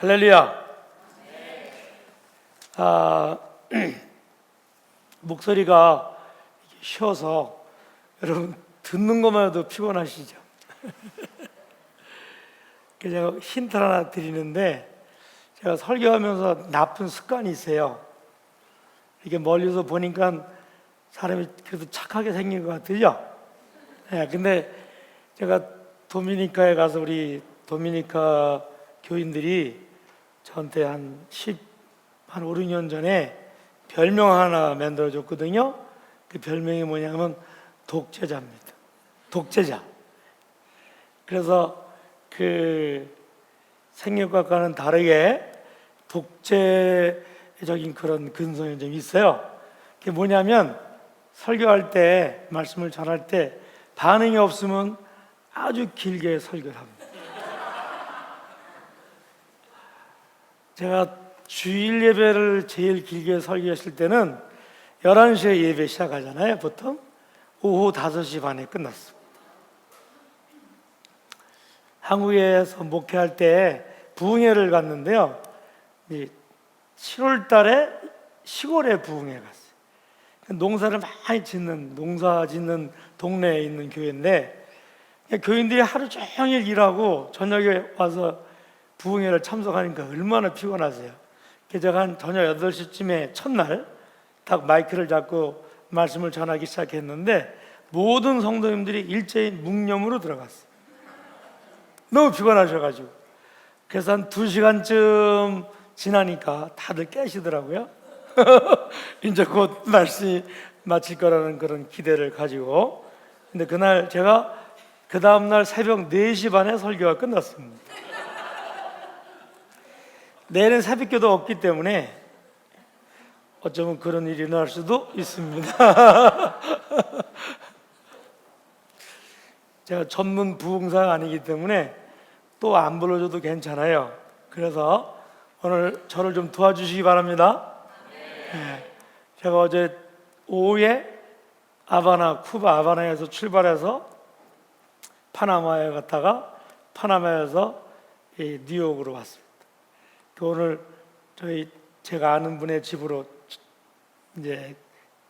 할렐루야. 목소리가 쉬어서 여러분 듣는 것만 해도 피곤하시죠? 제가 힌트 하나 드리는데, 제가 설교하면서 나쁜 습관이 있어요. 이게 멀리서 보니까 사람이 그래도 착하게 생긴 것 같으죠? 근데 제가 도미니카에 가서 우리 도미니카 교인들이 저한테 한 5, 6년 전에 별명 하나 만들어줬거든요. 그 별명이 뭐냐면 독재자입니다. 독재자. 그래서 그 생명과는 다르게 독재적인 그런 근성이 좀 있어요. 그게 뭐냐면 설교할 때, 말씀을 전할 때 반응이 없으면 아주 길게 설교를 합니다. 제가 주일 예배를 제일 길게 설교했을 때는 11시에 예배 시작하잖아요. 보통 오후 5시 반에 끝났습니다. 한국에서 목회할 때 부흥회를 갔는데요, 7월 달에 시골에 부흥회 갔어요. 농사를 많이 농사 짓는 동네에 있는 교회인데, 교인들이 하루 종일 일하고 저녁에 와서 부흥회를 참석하니까 얼마나 피곤하세요. 제가 한 저녁 8시쯤에 첫날 딱 마이크를 잡고 말씀을 전하기 시작했는데 모든 성도님들이 일제히 묵념으로 들어갔어요. 너무 피곤하셔가지고. 그래서 한 2시간쯤 지나니까 다들 깨시더라고요. 이제 곧 말씀이 마칠 거라는 그런 기대를 가지고. 근데 그날 제가 그 다음날 새벽 4시 반에 설교가 끝났습니다. 내일은 새벽기도 없기 때문에 어쩌면 그런 일이 일어날 수도 있습니다. 제가 전문 부흥사가 아니기 때문에 또 안 불러줘도 괜찮아요. 그래서 오늘 저를 좀 도와주시기 바랍니다. 제가 어제 오후에 쿠바 아바나에서 출발해서 파나마에 갔다가 파나마에서 뉴욕으로 왔습니다. 오늘 제가 아는 분의 집으로, 이제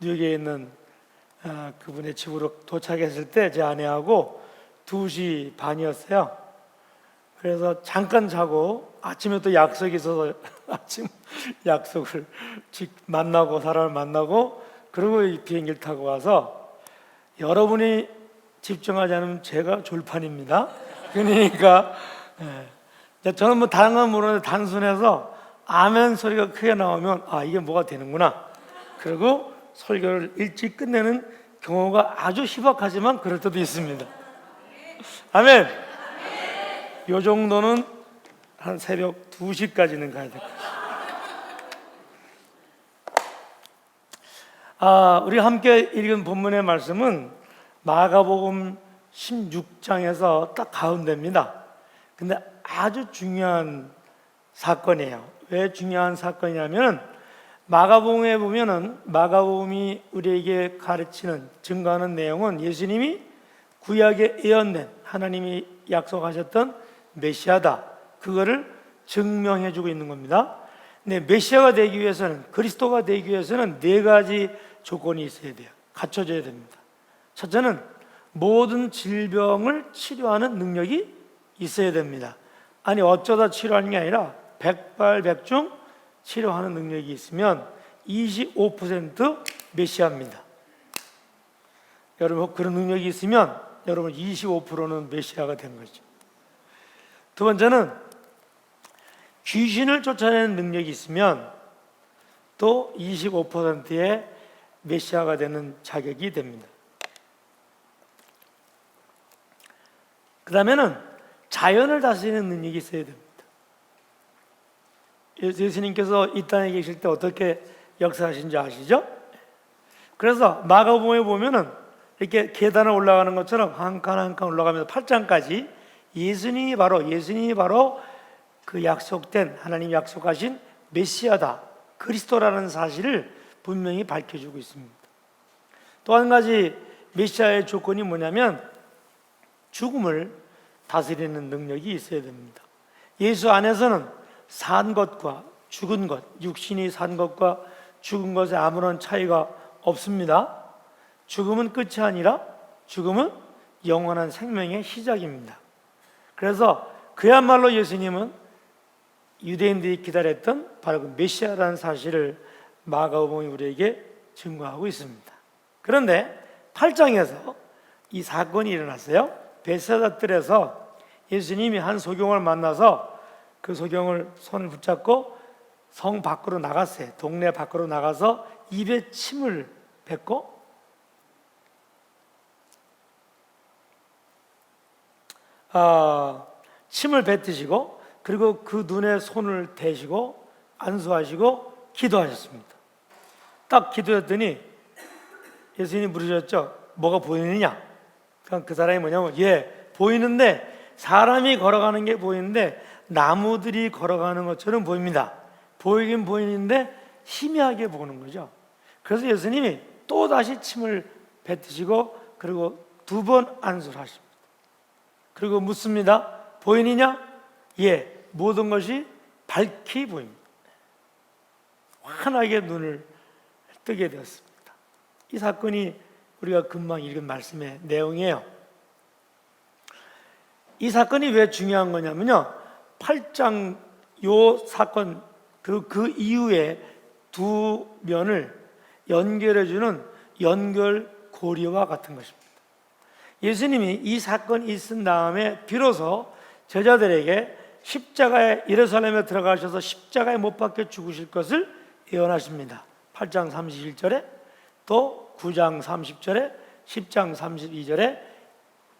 뉴욕에 있는 그분의 집으로 도착했을 때 제 아내하고 2시 반이었어요. 그래서 잠깐 자고 아침에 또 약속이 있어서 아침 약속을 만나고, 사람을 만나고, 그리고 이 비행기를 타고 와서, 여러분이 집중하지 않으면 제가 졸판입니다. 그러니까 저는 뭐 다른 건 모르는데 단순해서 아멘 소리가 크게 나오면 이게 뭐가 되는구나. 그리고 설교를 일찍 끝내는 경우가 아주 희박하지만 그럴 때도 있습니다. 아멘. 요 정도는 한 새벽 2시까지는 가야 될 것 같아요. 우리 함께 읽은 본문의 말씀은 마가복음 16장에서 딱 가운데입니다. 근데 아주 중요한 사건이에요. 왜 중요한 사건이냐면, 마가복음에 보면은 마가복음이 우리에게 가르치는, 증거하는 내용은 예수님이 구약에 예언된, 하나님이 약속하셨던 메시아다, 그거를 증명해 주고 있는 겁니다. 근데 메시아가 되기 위해서는, 그리스도가 되기 위해서는 4가지 조건이 있어야 돼요. 갖춰져야 됩니다. 첫째는 모든 질병을 치료하는 능력이 있어야 됩니다. 아니 어쩌다 치료하는 게 아니라 백발백중 치료하는 능력이 있으면 25% 메시아입니다. 여러분, 그런 능력이 있으면 여러분 25%는 메시아가 된 거죠. 두 번째는 귀신을 쫓아내는 능력이 있으면 또 25%의 메시아가 되는 자격이 됩니다. 그 다음에는 자연을 다스리는 능력이 있어야 됩니다. 예수님께서 이 땅에 계실 때 어떻게 역사하신지 아시죠? 그래서 마가복음에 보면은 이렇게 계단을 올라가는 것처럼 한 칸 한 칸 올라가면서 8장까지 예수님이 바로 그 약속된, 하나님이 약속하신 메시아다, 그리스도라는 사실을 분명히 밝혀주고 있습니다. 또 한 가지 메시아의 조건이 뭐냐면 죽음을 다스리는 능력이 있어야 됩니다. 예수 안에서는 산 것과 죽은 것, 육신이 산 것과 죽은 것에 아무런 차이가 없습니다. 죽음은 끝이 아니라 죽음은 영원한 생명의 시작입니다. 그래서 그야말로 예수님은 유대인들이 기다렸던 바로 그 메시아라는 사실을 마가복음이 우리에게 증거하고 있습니다. 그런데 8장에서 이 사건이 일어났어요. 베세다 뜰에서 예수님이 한 소경을 만나서 그 소경을 손을 붙잡고 성 밖으로 나갔어요. 동네 밖으로 나가서 입에 침을 뱉고 침을 뱉으시고 그리고 그 눈에 손을 대시고 안수하시고 기도하셨습니다. 딱 기도했더니 예수님이 물으셨죠. 뭐가 보이느냐? 그러니까 그 사람이 뭐냐면 보이는데 사람이 걸어가는 게 보이는데 나무들이 걸어가는 것처럼 보입니다. 보이긴 보이는데 희미하게 보는 거죠. 그래서 예수님이 또 다시 침을 뱉으시고 그리고 2번 안수를 하십니다. 그리고 묻습니다. 보이느냐? 모든 것이 밝히 보입니다. 환하게 눈을 뜨게 되었습니다. 이 사건이 우리가 금방 읽은 말씀의 내용이에요. 이 사건이 왜 중요한 거냐면요, 8장 요 사건 그 이후에 두 면을 연결해주는 연결고리와 같은 것입니다. 예수님이 이 사건이 있은 다음에 비로소 제자들에게 십자가에 예루살렘에 들어가셔서 십자가에 못 박혀 죽으실 것을 예언하십니다. 8장 31절에 또 9장 30절에 10장 32절에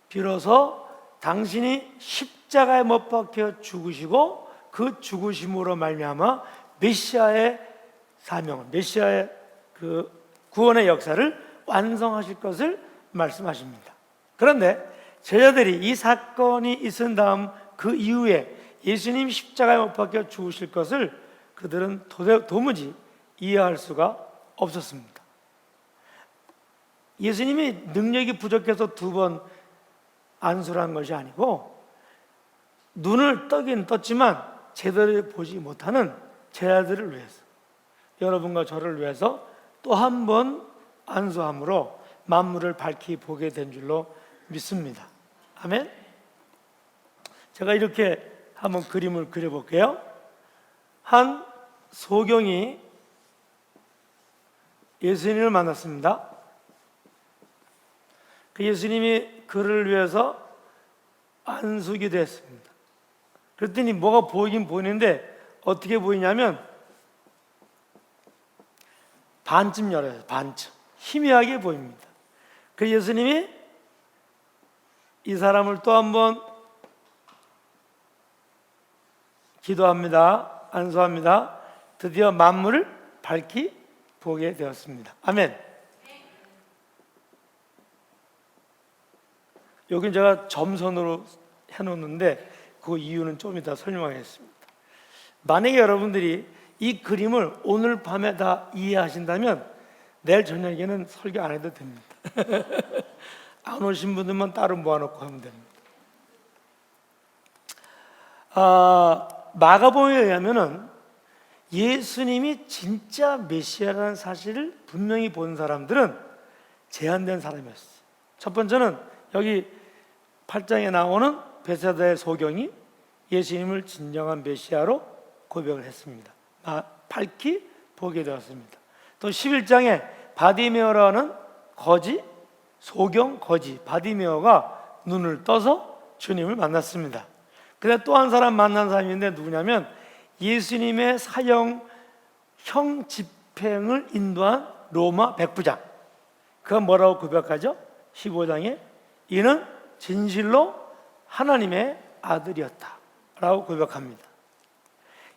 비로소 당신이 십자가에 못 박혀 죽으시고 그 죽으심으로 말미암아 메시아의 사명을, 메시아의 그 구원의 역사를 완성하실 것을 말씀하십니다. 그런데 제자들이 이 사건이 있은 다음 그 이후에 예수님 십자가에 못 박혀 죽으실 것을 그들은 도무지 이해할 수가 없었습니다. 예수님이 능력이 부족해서 2번 안수를 한 것이 아니고 눈을 뜨긴 떴지만 제대로 보지 못하는 제자들을 위해서, 여러분과 저를 위해서 또 한 번 안수함으로 만물을 밝히 보게 된 줄로 믿습니다. 아멘. 제가 이렇게 한번 그림을 그려볼게요. 한 소경이 예수님을 만났습니다. 그 예수님이 그를 위해서 안수기도 했습니다. 그랬더니 뭐가 보이긴 보이는데 어떻게 보이냐면 반쯤 열어요. 반쯤 희미하게 보입니다. 그 예수님이 이 사람을 또 한번 기도합니다. 안수합니다. 드디어 만물을 밝히 보게 되었습니다. 아멘. 여기 제가 점선으로 해놓는데 그 이유는 좀 이따 설명하겠습니다. 만약에 여러분들이 이 그림을 오늘 밤에 다 이해하신다면 내일 저녁에는 설교 안 해도 됩니다. 안 오신 분들만 따로 모아놓고 하면 됩니다. 마가복음에 의하면은 예수님이 진짜 메시아라는 사실을 분명히 본 사람들은 제한된 사람이었어요. 첫 번째는 여기 8장에 나오는 베세다의 소경이 예수님을 진정한 메시아로 고백을 했습니다. 밝히 보게 되었습니다. 또 11장에 바디메오라는 소경 거지 바디메오가 눈을 떠서 주님을 만났습니다. 근데 또 한 사람 만난 사람인데 누구냐면 예수님의 사형형 집행을 인도한 로마 백부장. 그가 뭐라고 고백하죠? 15장에 이는 진실로 하나님의 아들이었다 라고 고백합니다.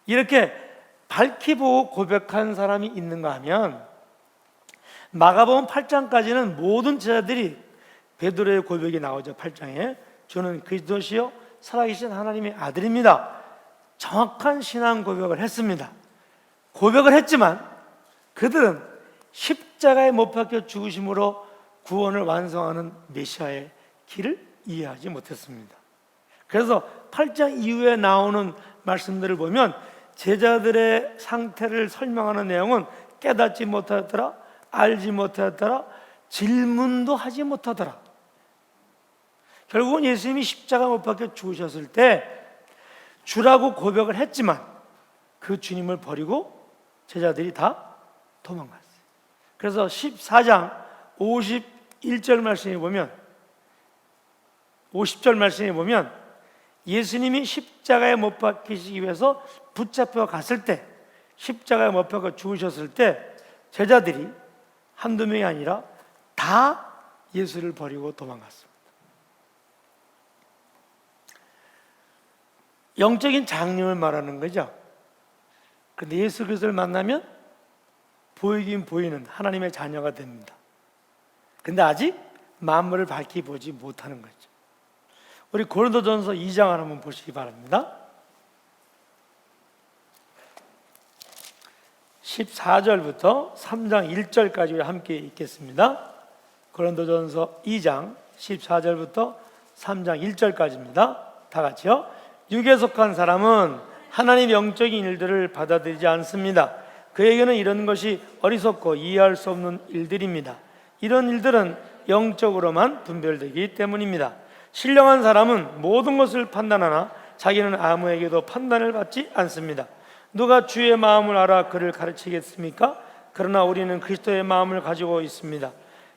이렇게 밝히 보고 고백한 사람이 있는가 하면 마가복음 8장까지는 모든 제자들이 베드로의 고백이 나오죠. 8장에 주는 그리스도시요 살아계신 하나님의 아들입니다. 정확한 신앙 고백을 했습니다. 고백을 했지만 그들은 십자가에 못 박혀 죽으심으로 구원을 완성하는 메시아의 길을 이해하지 못했습니다. 그래서 8장 이후에 나오는 말씀들을 보면 제자들의 상태를 설명하는 내용은 깨닫지 못하였더라, 알지 못하였더라, 질문도 하지 못하더라. 결국은 예수님이 십자가 못 박혀 죽으셨을 때 주라고 고백을 했지만 그 주님을 버리고 제자들이 다 도망갔어요. 그래서 14장 51절 말씀에 보면, 50절 말씀에 보면 예수님이 십자가에 못 박히시기 위해서 붙잡혀 갔을 때, 십자가에 못 박혀 죽으셨을 때 제자들이 한두 명이 아니라 다 예수를 버리고 도망갔습니다. 영적인 장님을 말하는 거죠. 그런데 예수 그리스도를 만나면 보이긴 보이는 하나님의 자녀가 됩니다. 근데 아직 만물을 밝히 보지 못하는 거죠. 우리 고린도전서 2장을 한번 보시기 바랍니다. 14절부터 3장 1절까지 함께 읽겠습니다. 고린도전서 2장 14절부터 3장 1절까지입니다. 다 같이요. 육에 속한 사람은 하나님 영적인 일들을 받아들이지 않습니다. 그에게는 이런 것이 어리석고 이해할 수 없는 일들입니다. 이런 일들은 영적으로만 분별되기 때문입니다. 신령한 사람은 모든 것을 판단하나 자기는 아무에게도 판단을 받지 않습니다. 누가 주의 마음을 알아 그를 가르치겠습니까? 그러나 우리는 그리스도의 마음을 가지고 있습니다.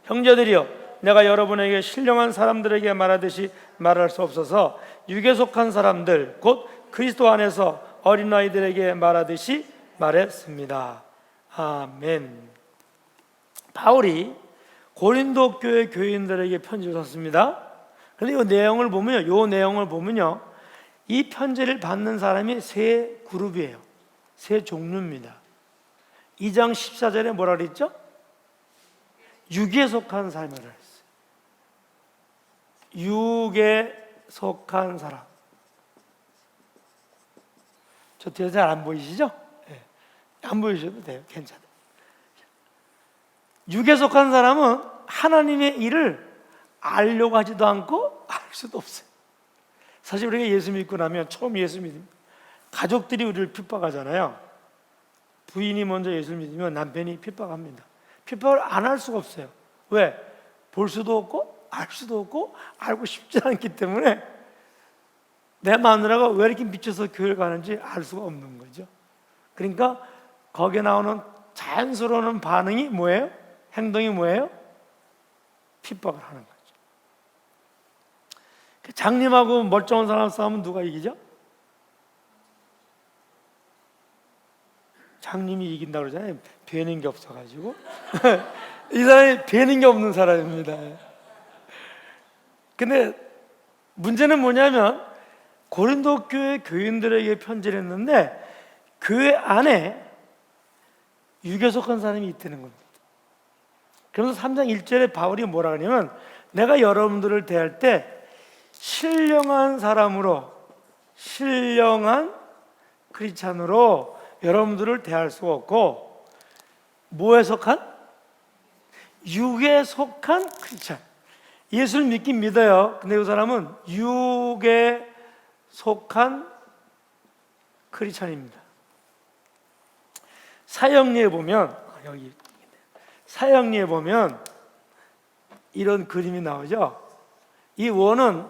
형제들이여, 내가 여러분에게 신령한 사람들에게 말하듯이 말할 수 없어서 육에 속한 사람들 곧 그리스도 안에서 어린아이들에게 말하듯이 말했습니다. 아멘. 바울이 고린도 교회 교인들에게 편지를 썼습니다. 그런데 이 내용을 보면요, 이 편지를 받는 사람이 세 그룹이에요. 세 종류입니다. 2장 14절에 뭐라 그랬죠? 육에 속한 사람이라 했어요. 육에 속한 사람. 저 뒤에 잘 안 보이시죠? 네. 안 보이셔도 돼요. 괜찮아요. 육에 속한 사람은 하나님의 일을 알려고 하지도 않고 알 수도 없어요. 사실 우리가 예수 믿고 나면, 처음 예수 믿으면 가족들이 우리를 핍박하잖아요. 부인이 먼저 예수 믿으면 남편이 핍박합니다. 핍박을 안 할 수가 없어요. 왜? 볼 수도 없고 알 수도 없고 알고 싶지 않기 때문에 내 마누라가 왜 이렇게 미쳐서 교회를 가는지 알 수가 없는 거죠. 그러니까 거기에 나오는 자연스러운 반응이 뭐예요? 행동이 뭐예요? 핍박을 하는 거죠. 장님하고 멀쩡한 사람 싸우면 누가 이기죠? 장님이 이긴다고 그러잖아요. 배는 게 없어가지고. 이 사람이 배는 게 없는 사람입니다. 근데 문제는 뭐냐면 고린도 교회 교인들에게 편지를 했는데 교회 안에 육에 속한 사람이 있다는 겁니다. 그러면서 3장 1절에 바울이 뭐라 하냐면, 내가 여러분들을 대할 때 신령한 사람으로, 신령한 크리스찬으로 여러분들을 대할 수가 없고, 뭐에 속한? 육에 속한 크리스찬. 예수를 믿긴 믿어요. 근데 이 사람은 육에 속한 크리스찬입니다. 사형리에 보면, 여기 사형리에 보면 이런 그림이 나오죠. 이 원은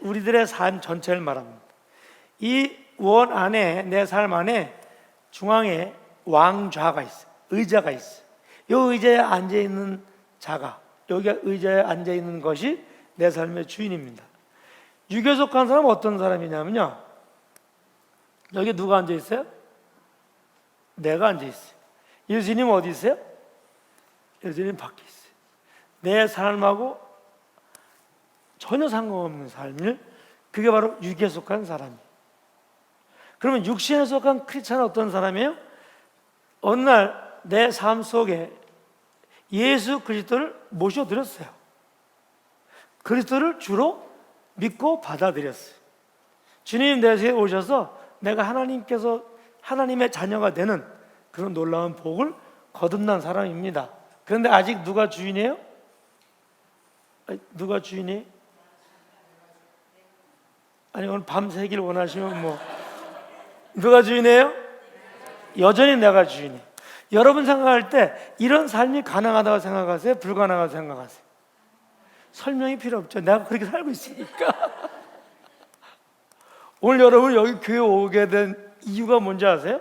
우리들의 삶 전체를 말합니다. 이 원 안에, 내 삶 안에 중앙에 왕좌가 있어요. 의자가 있어요. 이 의자에 앉아 있는 자가, 여기 의자에 앉아 있는 것이 내 삶의 주인입니다. 육에 속한 사람은 어떤 사람이냐면요, 여기 누가 앉아 있어요? 내가 앉아 있어요. 예수님 어디 있어요? 예수님 밖에 있어요. 내 삶하고 전혀 상관없는 삶을, 그게 바로 육에 속한 사람이에요. 그러면 육신에 속한 크리스찬은 어떤 사람이에요? 어느 날 내 삶 속에 예수 그리스도를 모셔드렸어요. 그리스도를 주로 믿고 받아들였어요. 주님 내 세에 오셔서 내가 하나님의 자녀가 되는 그런 놀라운 복을 거듭난 사람입니다. 그런데 아직 누가 주인이에요? 누가 주인이에요? 아니 오늘 밤새길 원하시면 뭐 누가 주인이에요? 여전히 내가 주인이에요. 여러분 생각할 때 이런 삶이 가능하다고 생각하세요? 불가능하다고 생각하세요? 설명이 필요 없죠. 내가 그렇게 살고 있으니까. 오늘 여러분 여기 교회 오게 된 이유가 뭔지 아세요?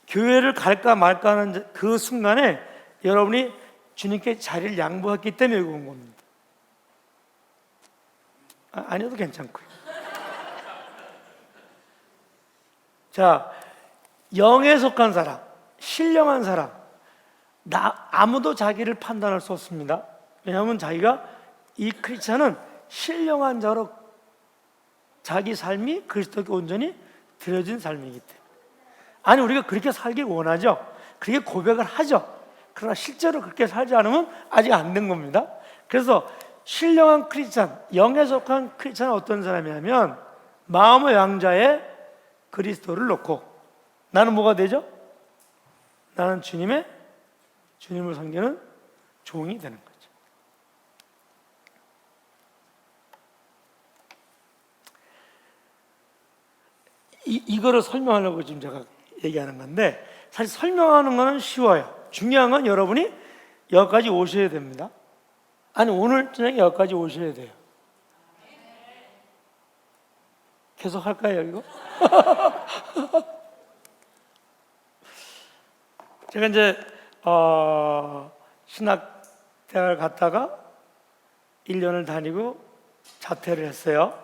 교회를 갈까 말까 하는 그 순간에 여러분이 주님께 자리를 양보했기 때문에 여기 온 겁니다. 아니어도 괜찮고요. 자, 영에 속한 사람, 신령한 사람, 아무도 자기를 판단할 수 없습니다. 왜냐하면 자기가 이 크리스찬은 신령한 자로 자기 삶이 그리스도께 온전히 드려진 삶이기 때문에. 아니 우리가 그렇게 살기 원하죠. 그렇게 고백을 하죠. 그러나 실제로 그렇게 살지 않으면 아직 안 된 겁니다. 그래서 신령한 크리스찬, 영에 속한 크리스찬은 어떤 사람이냐면 마음의 양자에 그리스도를 놓고 나는 뭐가 되죠? 나는 주님을 섬기는 종이 되는 거죠. 이거를 설명하려고 지금 제가 얘기하는 건데 사실 설명하는 거는 쉬워요. 중요한 건 여러분이 여기까지 오셔야 됩니다. 아니 오늘 저녁에 여기까지 오셔야 돼요. 계속 할까요 이거? 제가 이제 신학대학을 갔다가 1년을 다니고 자퇴를 했어요.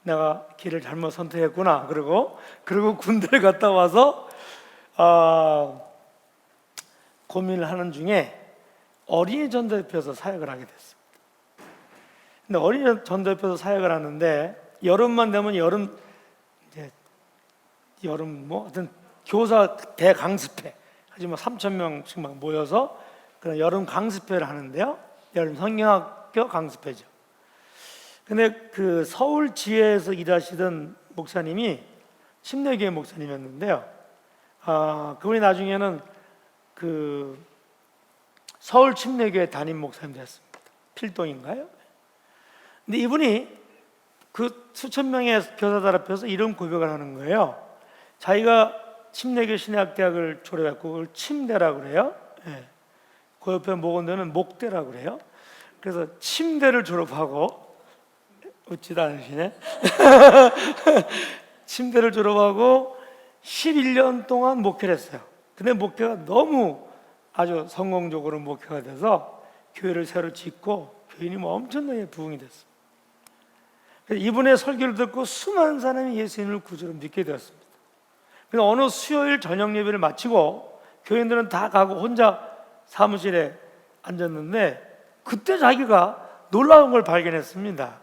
내가 길을 잘못 선택했구나. 그리고 군대를 갔다 와서 고민을 하는 중에 어린이 전도협회에서 사역을 하게 됐습니다. 근데 어린이 전도협회에서 사역을 하는데 여름만 되면 여름 뭐 하여튼 교사 대강습회 하지만 3,000명씩 막 모여서 그런 여름 강습회를 하는데요. 여름 성경학교 강습회죠. 근데 그 서울 지혜에서 일하시던 목사님이 침례교회 목사님이었는데요. 그분이 나중에는 그 서울 침례교회 담임 목사님 됐습니다. 필동인가요? 근데 이분이 그 수천 명의 교사들 앞에서 이런 고백을 하는 거예요. 자기가 침례교 신학대학을 졸업했고 그걸 침대라고 그래요. 예. 그 옆에 목원대는 목대라고 그래요. 그래서 침대를 졸업하고 웃지도 않으시네. 침대를 졸업하고 11년 동안 목회를 했어요. 근데 목회가 너무 아주 성공적으로 목회가 돼서 교회를 새로 짓고 교인이 뭐 엄청나게 부흥이 됐어요. 그래서 이분의 설교를 듣고 수많은 사람이 예수님을 구주로 믿게 되었습니다. 그래서 어느 수요일 저녁 예배를 마치고 교인들은 다 가고 혼자 사무실에 앉았는데 그때 자기가 놀라운 걸 발견했습니다.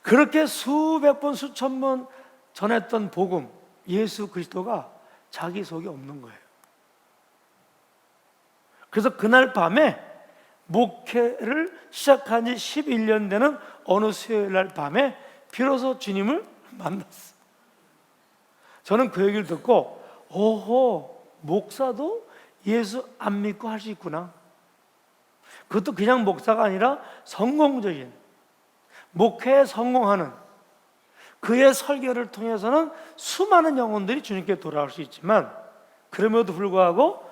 그렇게 수백 번 수천 번 전했던 복음 예수 그리스도가 자기 속에 없는 거예요. 그래서 그날 밤에 목회를 시작한 지 11년 되는 어느 수요일 날 밤에 비로소 주님을 만났어요. 저는 그 얘기를 듣고 오호, 목사도 예수 안 믿고 할 수 있구나. 그것도 그냥 목사가 아니라 성공적인 목회에 성공하는 그의 설교를 통해서는 수많은 영혼들이 주님께 돌아올 수 있지만 그럼에도 불구하고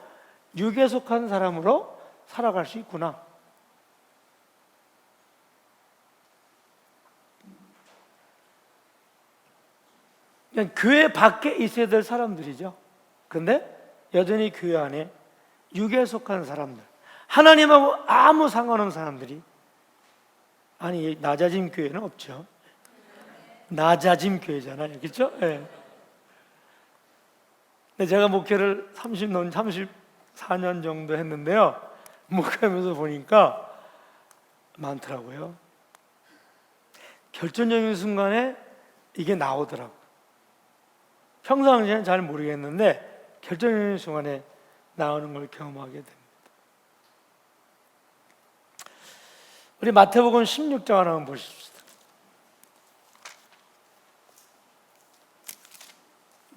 육에 속한 사람으로 살아갈 수 있구나. 그냥 교회 밖에 있어야 될 사람들이죠. 근데 여전히 교회 안에 육에 속한 사람들, 하나님하고 아무 상관없는 사람들이, 아니 낮아짐 교회는 없죠. 낮아짐 교회잖아요, 그렇죠? 네. 근데 제가 목회를 34년 정도 했는데요. 목회하면서 보니까 많더라고요. 결정적인 순간에 이게 나오더라고요. 평상시에는 잘 모르겠는데 결정적인 순간에 나오는 걸 경험하게 됩니다. 우리 마태복음 16장 하나 한번 보십시다.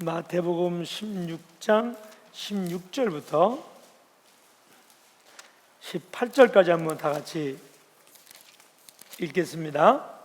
마태복음 16장 16절부터 18절까지 한번 다 같이 읽겠습니다.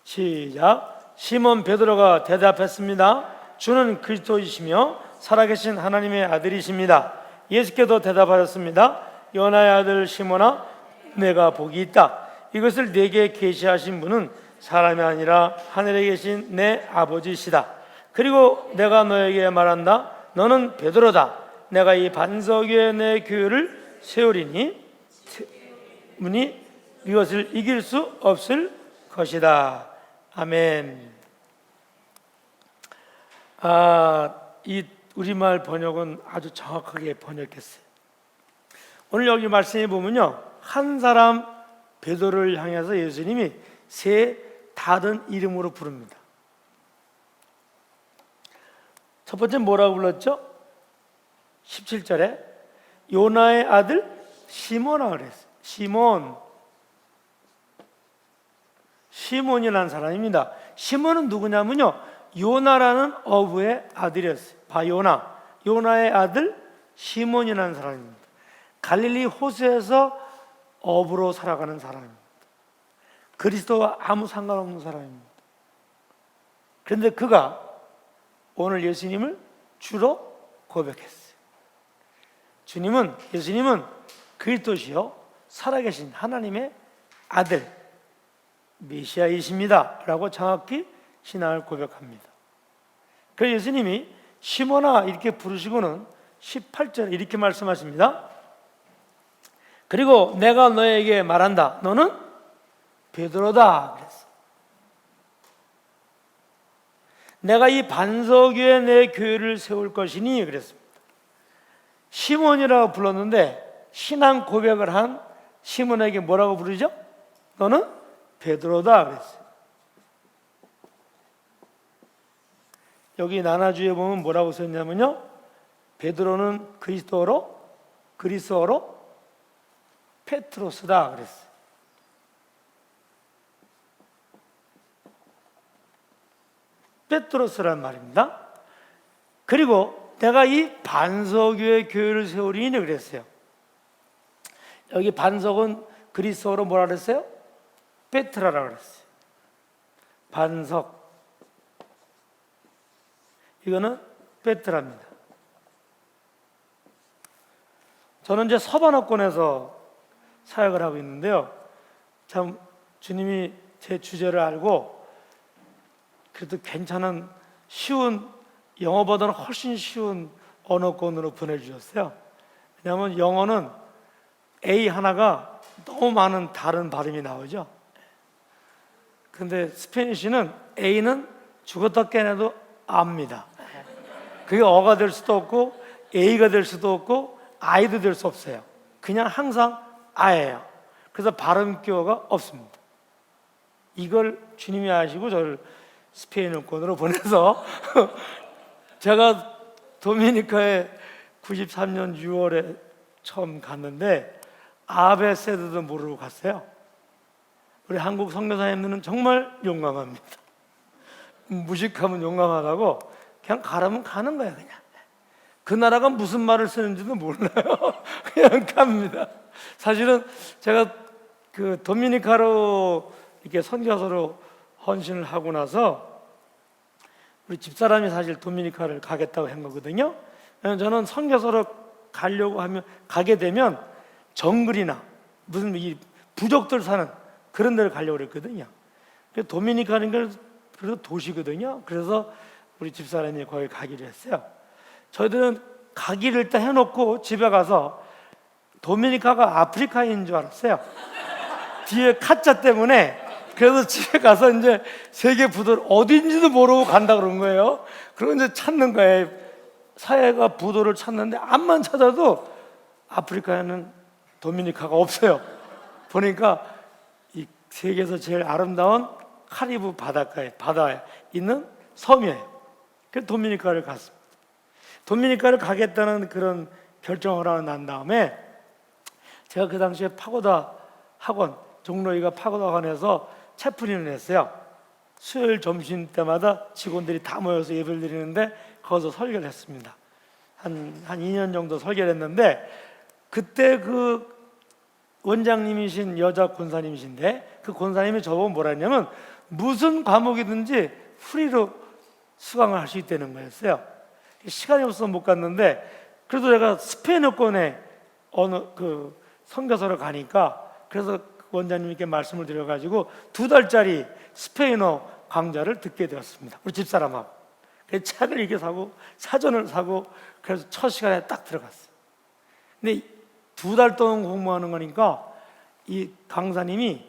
시작. 시몬 베드로가 대답했습니다. 주는 그리스도이시며 살아계신 하나님의 아들이십니다. 예수께서 대답하셨습니다. 요나의 아들 시몬아, 내가 복이 있다. 이것을 내게 계시하신 분은 사람이 아니라 하늘에 계신 내 아버지시다. 그리고 내가 너에게 말한다. 너는 베드로다. 내가 이 반석 위에 내 교회를 세우리니 문이 이것을 이길 수 없을 것이다. 아멘. 이 우리말 번역은 아주 정확하게 번역했어요. 오늘 여기 말씀에 보면요, 한 사람 베드로를 향해서 예수님이 세 다른 이름으로 부릅니다. 첫 번째 뭐라고 불렀죠? 17절에 요나의 아들 시몬아 그랬어요. 시몬이라는 사람입니다. 시몬은 누구냐면요, 요나라는 어부의 아들이었어요. 요나의 아들 시몬이라는 사람입니다. 갈릴리 호수에서 어부로 살아가는 사람입니다. 그리스도와 아무 상관없는 사람입니다. 그런데 그가 오늘 예수님을 주로 고백했어요. 예수님은 그리스도시요 살아계신 하나님의 아들 메시아이십니다 라고 정확히 신앙을 고백합니다. 그래서 예수님이 시몬아 이렇게 부르시고는 18절에 이렇게 말씀하십니다. 그리고 내가 너에게 말한다. 너는 베드로다 그랬어. 내가 이 반석 위에 내 교회를 세울 것이니 그랬습니다. 시몬이라고 불렀는데 신앙 고백을 한 시몬에게 뭐라고 부르죠? 너는 베드로다 그랬어요. 여기 나나주에 보면 뭐라고 썼냐면요, 베드로는 그리스어로 페트로스다 그랬어요. 페트로스란 말입니다. 그리고 내가 이 반석 위에 교회를 세우리니 그랬어요. 여기 반석은 그리스어로 뭐라 그랬어요? 페트라라고 그랬어요. 반석, 이거는 페트라입니다. 저는 이제 서반어권에서 사역을 하고 있는데요, 참 주님이 제 주제를 알고 그래도 괜찮은 쉬운, 영어보다는 훨씬 쉬운 언어권으로 보내주셨어요. 왜냐하면 영어는 A 하나가 너무 많은 다른 발음이 나오죠. 근데 스페니쉬는 A는 죽었다 깨어나도 A입니다. 그게 어가 될 수도 없고 A가 될 수도 없고 I도 될 수 없어요. 그냥 항상 A예요. 그래서 발음기호가 없습니다. 이걸 주님이 아시고 저를 스페인어권으로 보내서 제가 도미니카에 93년 6월에 처음 갔는데 아베세드도 모르고 갔어요. 우리 한국 선교사님들은 정말 용감합니다. 무식하면 용감하다고 그냥 가라면 가는 거야. 그냥 그 나라가 무슨 말을 쓰는지도 몰라요. 그냥 갑니다. 사실은 제가 그 도미니카로 이렇게 선교사로 헌신을 하고 나서 우리 집사람이 사실 도미니카를 가겠다고 한 거거든요. 저는 선교사로 가려고 하면, 가게 되면 정글이나 무슨 이 부족들 사는 그런 데를 가려고 그랬거든요. 도미니카는 그래도 도시거든요. 그래서 우리 집사람이 거기 가기로 했어요. 저희들은 가기를 일단 해놓고 집에 가서 도미니카가 아프리카인 줄 알았어요. 뒤에 카자 때문에. 그래서 집에 가서 이제 세계 부도를 어딘지도 모르고 간다 그런 거예요. 그리고 이제 찾는 거예요. 사회가 부도를 찾는데 암만 찾아도 아프리카에는 도미니카가 없어요. 보니까 이 세계에서 제일 아름다운 카리브 바닷가에 있는 섬이에요. 그래서 도미니카를 갔습니다. 도미니카를 가겠다는 그런 결정을 하고 난 다음에 제가 그 당시에 파고다 학원, 종로이가 파고다 학원에서 채플린을 했어요. 수요일 점심 때마다 직원들이 다 모여서 예배를 드리는데 거기서 설교를 했습니다. 한 2년 정도 설교를 했는데 그때 그 원장님이신 여자 권사님이신데 그 권사님이 저보고 뭐라 했냐면 무슨 과목이든지 프리로 수강을 할 수 있다는 거였어요. 시간이 없어서 못 갔는데 그래도 내가 스페인어권에 어느 그 선교사로 가니까 그래서 원장님께 말씀을 드려가지고 2달짜리 스페인어 강좌를 듣게 되었습니다. 우리 집사람하고. 그래서 책을 이렇게 사고 사전을 사고 그래서 첫 시간에 딱 들어갔어요. 근데 2달 동안 공부하는 거니까 이 강사님이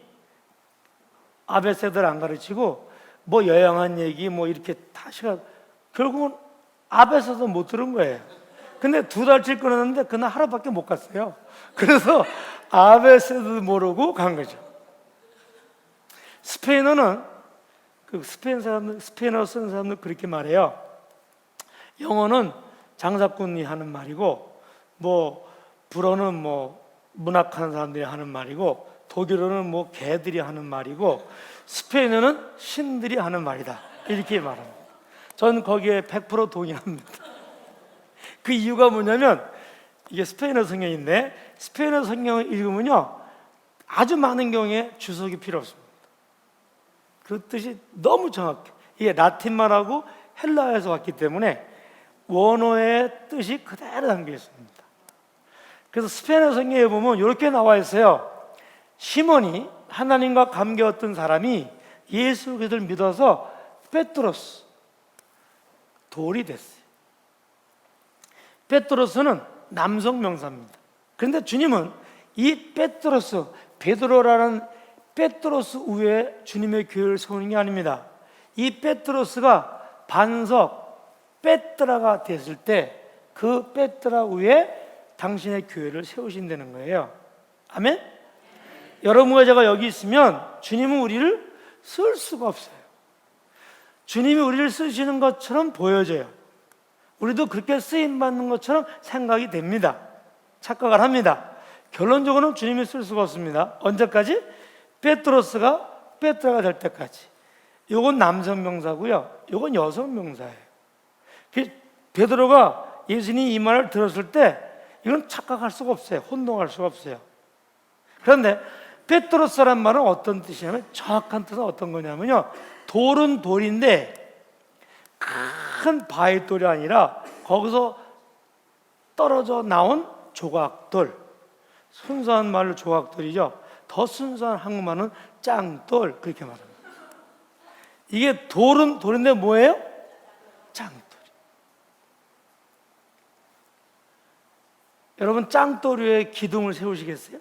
아베세드를 안 가르치고 뭐 여양한 얘기 뭐 이렇게 다 시간 결국은 아베세드 못 들은 거예요. 근데 2달치 끊었는데 그날 하루밖에 못 갔어요. 그래서 아베세드 모르고 간 거죠. 스페인어는 스페인어 쓰는 사람들 그렇게 말해요. 영어는 장사꾼이 하는 말이고, 뭐 불어는 뭐 문학하는 사람들이 하는 말이고, 독일어는 뭐 개들이 하는 말이고, 스페인어는 신들이 하는 말이다. 이렇게 말합니다. 저는 거기에 100% 동의합니다. 그 이유가 뭐냐면 이게 스페인어 성경인데 스페인어 성경을 읽으면요 아주 많은 경우에 주석이 필요 없습니다. 그 뜻이 너무 정확해. 이게 라틴말하고 헬라어에서 왔기 때문에 원어의 뜻이 그대로 담겨 있습니다. 그래서 스페인어 성경에 보면 이렇게 나와 있어요. 시몬이 하나님과 감개했던 사람이 예수 그리스도를 믿어서 베드로스 돌이 됐어요. 베드로스는 남성 명사입니다. 그런데 주님은 이 베드로스, 베드로라는 베드로스 위에 주님의 교회를 세우는 게 아닙니다. 이 베드로스가 반석 베드라가 됐을 때 그 베드라 위에 당신의 교회를 세우신다는 거예요. 아멘? 여러분과 제가 여기 있으면 주님은 우리를 쓸 수가 없어요. 주님이 우리를 쓰시는 것처럼 보여져요. 우리도 그렇게 쓰임받는 것처럼 생각이 됩니다. 착각을 합니다. 결론적으로는 주님이 쓸 수가 없습니다. 언제까지? 베드로스가 베드라가 될 때까지. 이건 남성 명사고요. 이건 여성 명사예요. 베드로가 예수님이 이 말을 들었을 때 이건 착각할 수가 없어요. 혼동할 수가 없어요. 그런데 베드로스란 말은 어떤 뜻이냐면 정확한 뜻은 어떤 거냐면요. 돌은 돌인데 큰 바위돌이 아니라 거기서 떨어져 나온 조각돌. 순수한 말로 조각돌이죠. 더 순수한 한국말은 짱돌 그렇게 말합니다. 이게 돌은 돌인데 뭐예요? 짱돌. 여러분 짱돌 위에 기둥을 세우시겠어요?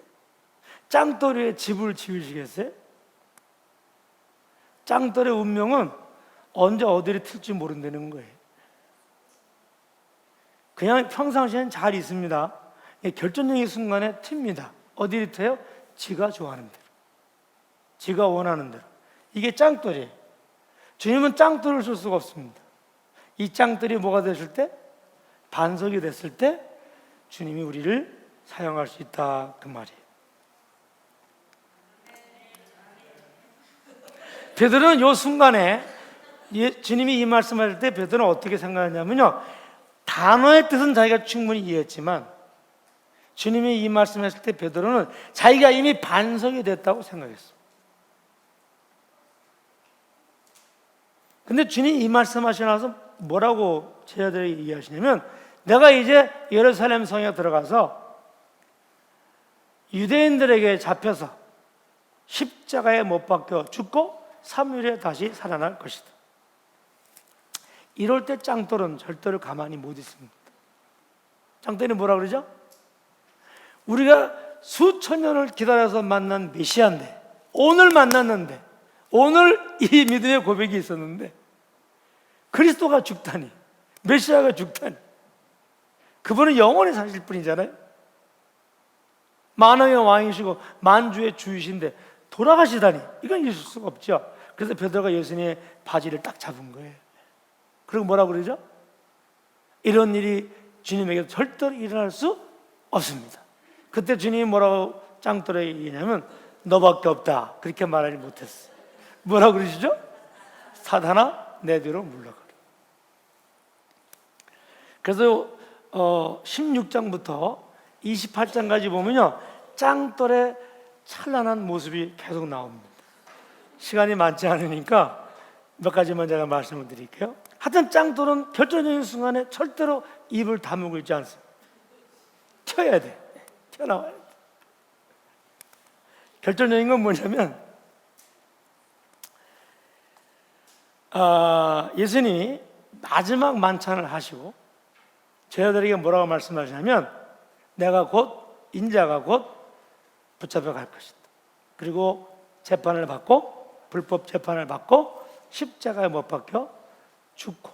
짱돌 위에 집을 지으시겠어요? 짱돌의 운명은 언제 어디를 튈지 모른다는 거예요. 그냥 평상시에는 잘 있습니다. 결정적인 순간에 튑니다. 어디를 튀어요? 지가 좋아하는 대로, 지가 원하는 대로. 이게 짱돌이에요. 주님은 짱돌을 쓸 수가 없습니다. 이 짱돌이 뭐가 됐을 때? 반석이 됐을 때 주님이 우리를 사용할 수 있다 그 말이에요. 베드로는 이 순간에 주님이 이 말씀하실 때 베드로는 어떻게 생각하냐면요, 단어의 뜻은 자기가 충분히 이해했지만 주님이 이 말씀했을 때 베드로는 자기가 이미 반석이 됐다고 생각했어요. 근데 주님이 이 말씀하시고 나서 뭐라고 제자들에게 얘기하시냐면, 내가 이제 예루살렘 성에 들어가서 유대인들에게 잡혀서 십자가에 못 박혀 죽고 3일에 다시 살아날 것이다. 이럴 때 짱돌은 절대로 가만히 못 있습니다. 짱돌이 뭐라 그러죠? 우리가 수천 년을 기다려서 만난 메시아인데, 오늘 만났는데, 오늘 이 믿음의 고백이 있었는데 그리스도가 죽다니, 메시아가 죽다니, 그분은 영원히 사실 뿐이잖아요. 만왕의 왕이시고 만주의 주이신데 돌아가시다니, 이건 있을 수가 없죠. 그래서 베드로가 예수님의 바지를 딱 잡은 거예요. 그리고 뭐라고 그러죠? 이런 일이 주님에게 절대로 일어날 수 없습니다. 그때 주님이 뭐라고 짱돌에게 얘기냐면 너밖에 없다 그렇게 말하지 못했어요. 뭐라고 그러시죠? 사단아 내 뒤로 물러가라. 그래서 16장부터 28장까지 보면요, 짱돌의 찬란한 모습이 계속 나옵니다. 시간이 많지 않으니까 몇 가지만 제가 말씀을 드릴게요. 하여튼 짱돌은 결정적인 순간에 절대로 입을 다물고 있지 않습니다. 튀어야 돼. 튀어나와야 돼. 결정적인 건 뭐냐면 예수님이 마지막 만찬을 하시고 제자들에게 뭐라고 말씀하시냐면 인자가 곧 붙잡혀 갈 것이다. 그리고 재판을 받고 불법 재판을 받고 십자가에 못 박혀 죽고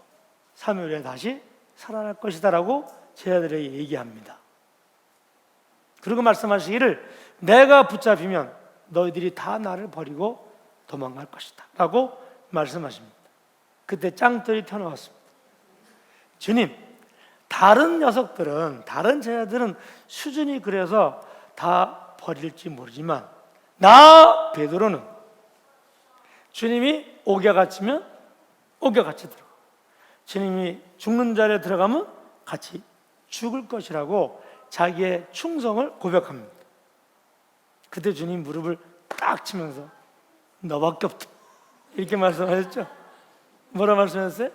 3일 후에 다시 살아날 것이다 라고 제자들에게 얘기합니다. 그리고 말씀하시기를 내가 붙잡히면 너희들이 다 나를 버리고 도망갈 것이다 라고 말씀하십니다. 그때 짱돌이 튀어나왔습니다. 주님, 다른 녀석들은, 다른 제자들은 수준이 그래서 다 버릴지 모르지만 나 베드로는 주님이 옥에 갇히면 옥에 같이 들어가, 주님이 죽는 자리에 들어가면 같이 죽을 것이라고 자기의 충성을 고백합니다. 그때 주님 무릎을 딱 치면서 너밖에 없다 이렇게 말씀하셨죠. 뭐라 말씀하셨어요?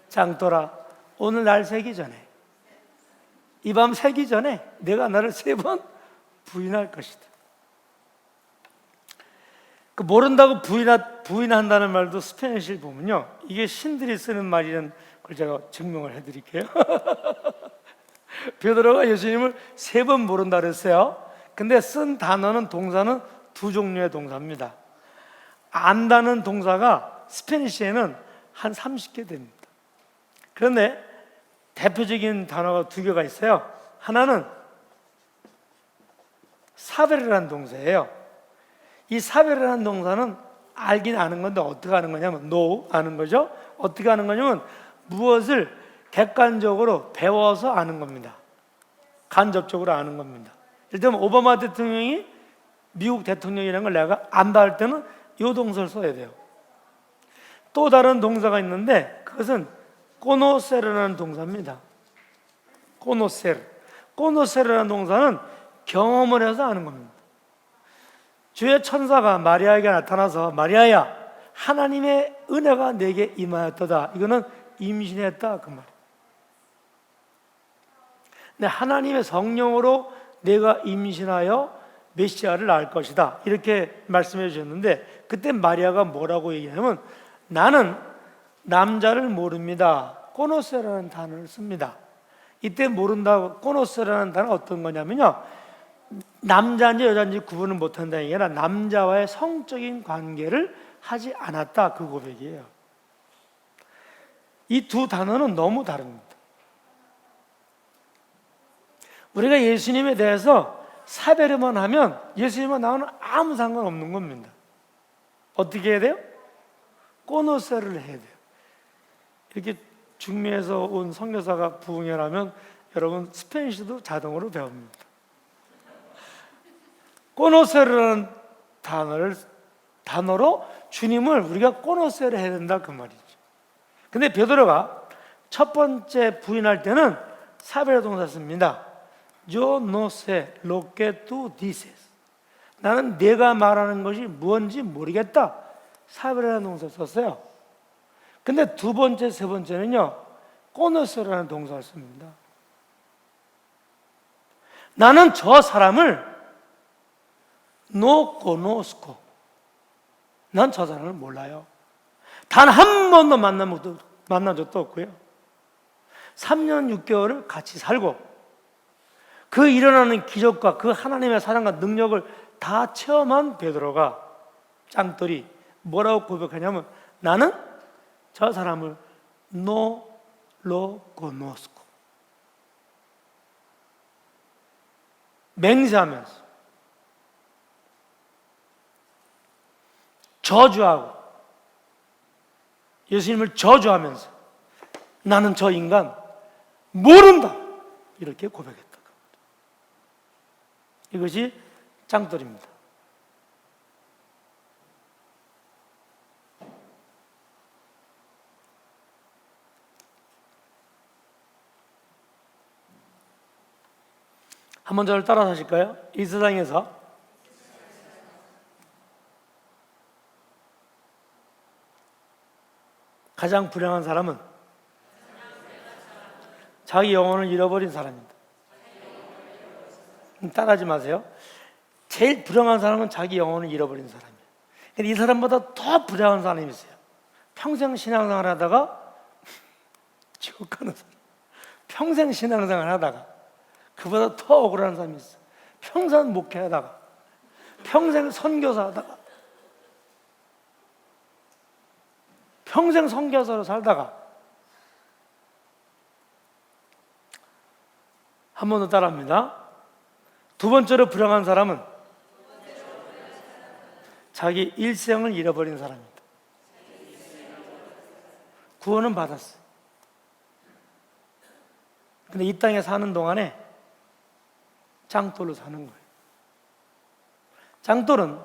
짱돌아, 오늘 날 새기 전에, 이 밤 새기 전에 내가 나를 3번 부인할 것이다. 그 모른다고 부인한다는 말도 스페니쉬를 보면요, 이게 신들이 쓰는 말이라는 걸 제가 증명을 해드릴게요. 베드로가 예수님을 3번 모른다 그랬어요. 근데 쓴 단어는, 동사는 2종류의 동사입니다. 안다는 동사가 스페니쉬에는 한 30개 됩니다. 그런데 대표적인 단어가 2개가 있어요. 하나는 사베르라는 동사예요. 이 사베르라는 동사는 알긴 아는 건데 어떻게 아는 거냐면 아는 거죠. 어떻게 아는 거냐면 무엇을 객관적으로 배워서 아는 겁니다. 간접적으로 아는 겁니다. 예를 들면 오바마 대통령이 미국 대통령이라는 걸 내가 안다 할 때는 이 동사를 써야 돼요. 또 다른 동사가 있는데 그것은 코노세르라는 동사입니다. 코노세르라는 동사는 경험을 해서 아는 겁니다. 주의 천사가 마리아에게 나타나서 마리아야, 하나님의 은혜가 내게 임하였도다. 이거는 임신했다 그 말이에요. 근데 하나님의 성령으로 내가 임신하여 메시아를 낳을 것이다 이렇게 말씀해 주셨는데, 그때 마리아가 뭐라고 얘기하냐면 나는 남자를 모릅니다. 코노세라는 단어를 씁니다. 이때 모른다고, 코노세라는 단어는 어떤 거냐면요, 남자인지 여자인지 구분을 못한다는 게 아니라 남자와의 성적인 관계를 하지 않았다 그 고백이에요. 이 2 단어는 너무 다릅니다. 우리가 예수님에 대해서 사베르만 하면 예수님과 나와는 아무 상관없는 겁니다. 어떻게 해야 돼요? 코노세를 해야 돼요. 이렇게 중미에서 온 선교사가 부흥회를 하면 여러분 스페니쉬도 자동으로 배웁니다. 코노세르라는 단어로 주님을 우리가 코노세를 해야 된다 그 말이죠. 근데 베드로가 첫 번째 부인할 때는 사베르 동사 씁니다. Yo no sé lo que tú dices. 나는 내가 말하는 것이 무엇인지 모르겠다. 사베르라는 동사 썼어요. 근데 2번째, 3번째는요, 코노세라는 동사를 씁니다. 나는 저 사람을 no conozco. 난 저 사람을 몰라요. 단 한 번도 만난 적도 없고요. 3년 6개월을 같이 살고 그 일어나는 기적과 그 하나님의 사랑과 능력을 다 체험한 베드로가, 짱돌이 뭐라고 고백하냐면 나는 저 사람을 no lo conozco. 맹세하면서 저주하고 예수님을 저주하면서 나는 저 인간 모른다 이렇게 고백했다. 이것이 짱돌입니다. 한번 저를 따라서 하실까요? 이 세상에서 가장 불행한 사람은 자기 영혼을 잃어버린 사람입니다. 따라하지 마세요. 제일 불행한 사람은 자기 영혼을 잃어버린 사람이에요. 이 사람보다 더 불행한 사람이 있어요. 평생 신앙생활 하다가 지옥 가는 사람. 평생 신앙생활 하다가 그보다 더 억울한 사람이 있어요. 평생 목회하다가 평생 선교사 하다가 평생 선교사로 살다가 한 번 더 따라합니다. 두 번째로 불행한 사람은 자기 일생을 잃어버린 사람입니다. 구원은 받았어요. 근데 이 땅에 사는 동안에 짱돌로 사는 거예요. 짱돌은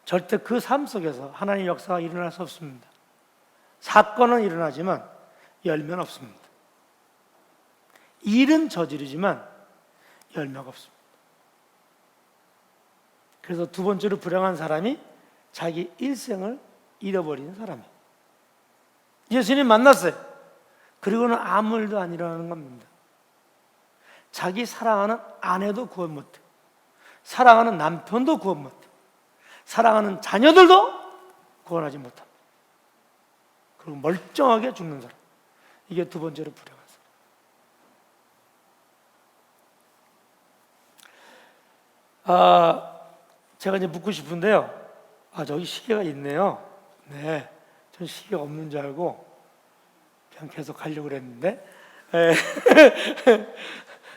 절대 그 삶 속에서 하나님의 역사가 일어날 수 없습니다. 사건은 일어나지만 열매는 없습니다. 일은 저지르지만 열매가 없습니다. 그래서 두 번째로 불행한 사람이 자기 일생을 잃어버린 사람이에요. 예수님 만났어요. 그리고는 아무 일도 안 일어나는 겁니다. 자기 사랑하는 아내도 구원 못해요. 사랑하는 남편도 구원 못해요. 사랑하는 자녀들도 구원하지 못합니다. 그리고 멀쩡하게 죽는 사람. 이게 두 번째로 불행한 사람. 제가 이제 묻고 싶은데요. 저기 시계가 있네요. 네. 전 시계가 없는 줄 알고 그냥 계속 가려고 그랬는데.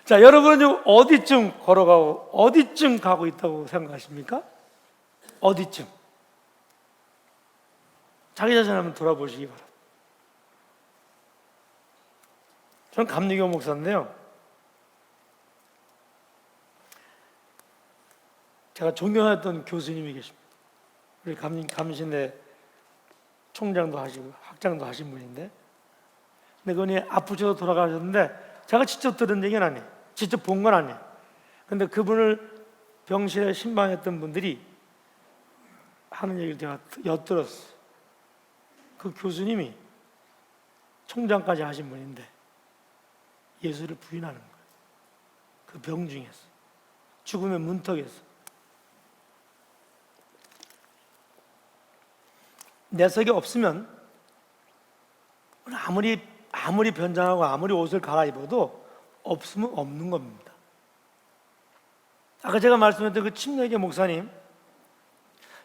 자, 여러분은 지금 어디쯤 걸어가고 어디쯤 가고 있다고 생각하십니까? 어디쯤? 자기 자신 한번 돌아보시기 바랍니다. 저는 감리교 목사인데요. 제가 존경했던 교수님이 계십니다. 우리 감신대 총장도 하시고 학장도 하신 분인데, 근데 그분이 아프셔서 돌아가셨는데 제가 직접 들은 얘기는 아니에요. 직접 본 건 아니에요. 근데 그분을 병실에 신방했던 분들이 하는 얘기를 제가 엿들었어요. 그 교수님이 총장까지 하신 분인데 예수를 부인하는 거예요. 그 병 중에서, 죽음의 문턱에서. 내 속에 없으면 아무리 변장하고 아무리 옷을 갈아입어도 없으면 없는 겁니다. 아까 제가 말씀드렸던 그 침례교 목사님,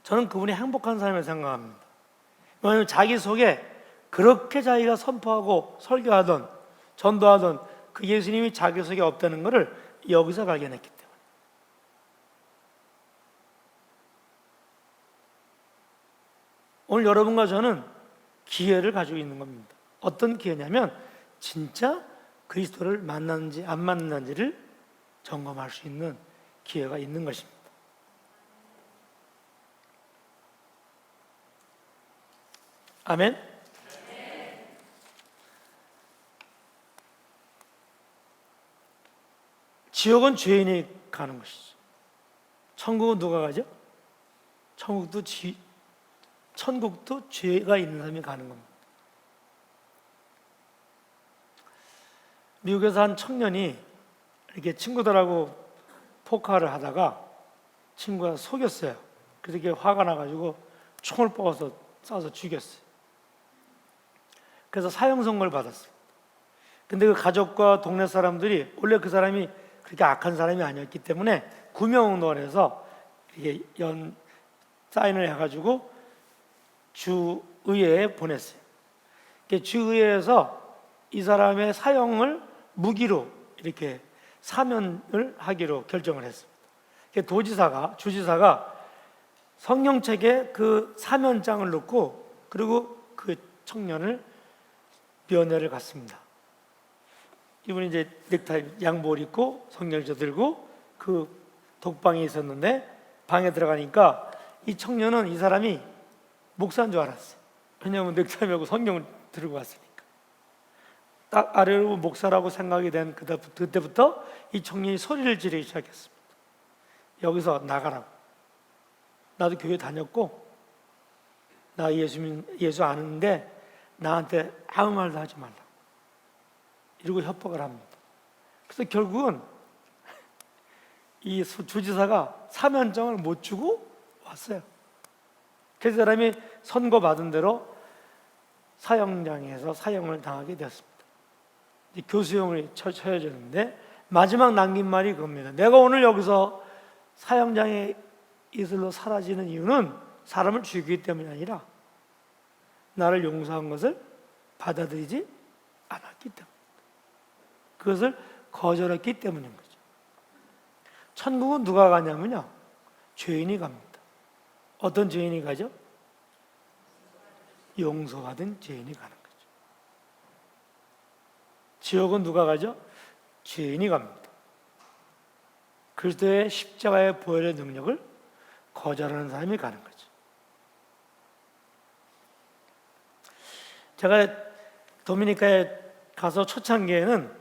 저는 그분이 행복한 사람이라고 생각합니다. 왜냐하면 자기 속에 그렇게 자기가 선포하고 설교하던 전도하던 그 예수님이 자기 속에 없다는 것을 여기서 발견했기 때문에. 오늘 여러분과 저는 기회를 가지고 있는 겁니다. 어떤 기회냐면 진짜 그리스도를 만났는지 안 만났는지를 점검할 수 있는 기회가 있는 것입니다. 아멘? 지옥은 죄인이 가는 것이죠. 천국은 누가 가죠? 천국도 죄가 있는 사람이 가는 겁니다. 미국에서 한 청년이 이렇게 친구들하고 포카를 하다가 친구가 속였어요. 그래서 이렇게 화가 나가지고 총을 뽑아서 쏴서 죽였어요. 그래서 사형 선고를 받았어요. 근데 그 가족과 동네 사람들이 원래 그 사람이 그렇게 악한 사람이 아니었기 때문에 구명운동을 이게 사인을 해가지고 주의회에 보냈어요. 주의회에서 이 사람의 사형을 무기로 이렇게 사면을 하기로 결정을 했습니다. 주지사가 성경책에 그 사면장을 넣고 그리고 그 청년을 면회를 갔습니다. 이분이 이제 넥타이 양복을 입고 성경을 들고 그 독방에 있었는데 방에 들어가니까 이 청년은 이 사람이 목사인 줄 알았어요. 왜냐하면 넥타이 메고 성경을 들고 왔으니까. 딱 아래로 목사라고 생각이 된 그때부터 이 청년이 소리를 지르기 시작했습니다. 여기서 나가라고. 나도 교회 다녔고 나 예수 아는데 나한테 아무 말도 하지 말라, 이러고 협박을 합니다. 그래서 결국은 이 주지사가 사면장을 못 주고 왔어요. 그 사람이 선고받은 대로 사형장에서 사형을 당하게 되었습니다. 교수형을 처해졌는데 마지막 남긴 말이 그겁니다. 내가 오늘 여기서 사형장에 이슬로 사라지는 이유는 사람을 죽이기 때문이 아니라 나를 용서한 것을 받아들이지 않았기 때문에, 그것을 거절했기 때문인 거죠. 천국은 누가 가냐면요, 죄인이 갑니다. 어떤 죄인이 가죠? 용서받은 죄인이 가는 거죠. 지옥은 누가 가죠? 죄인이 갑니다. 그리스도의 십자가의 보혈의 능력을 거절하는 사람이 가는 거죠. 제가 도미니카에 가서 초창기에는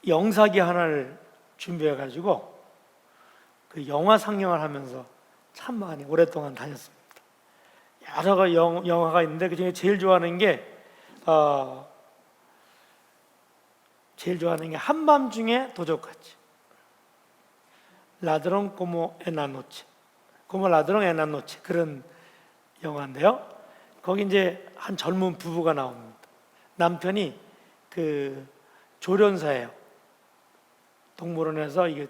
영사기 하나를 준비해가지고 그 영화 상영을 하면서 참 많이 오랫동안 다녔습니다. 여러 영화가 있는데 그 중에 제일 좋아하는 게 한밤중에 도적같이, 라드롱 꼬모 에나노체, 꼬모 라드롱 에나노체, 그런 영화인데요. 거기 이제 한 젊은 부부가 나옵니다. 남편이 그 조련사예요. 동물원에서 이렇게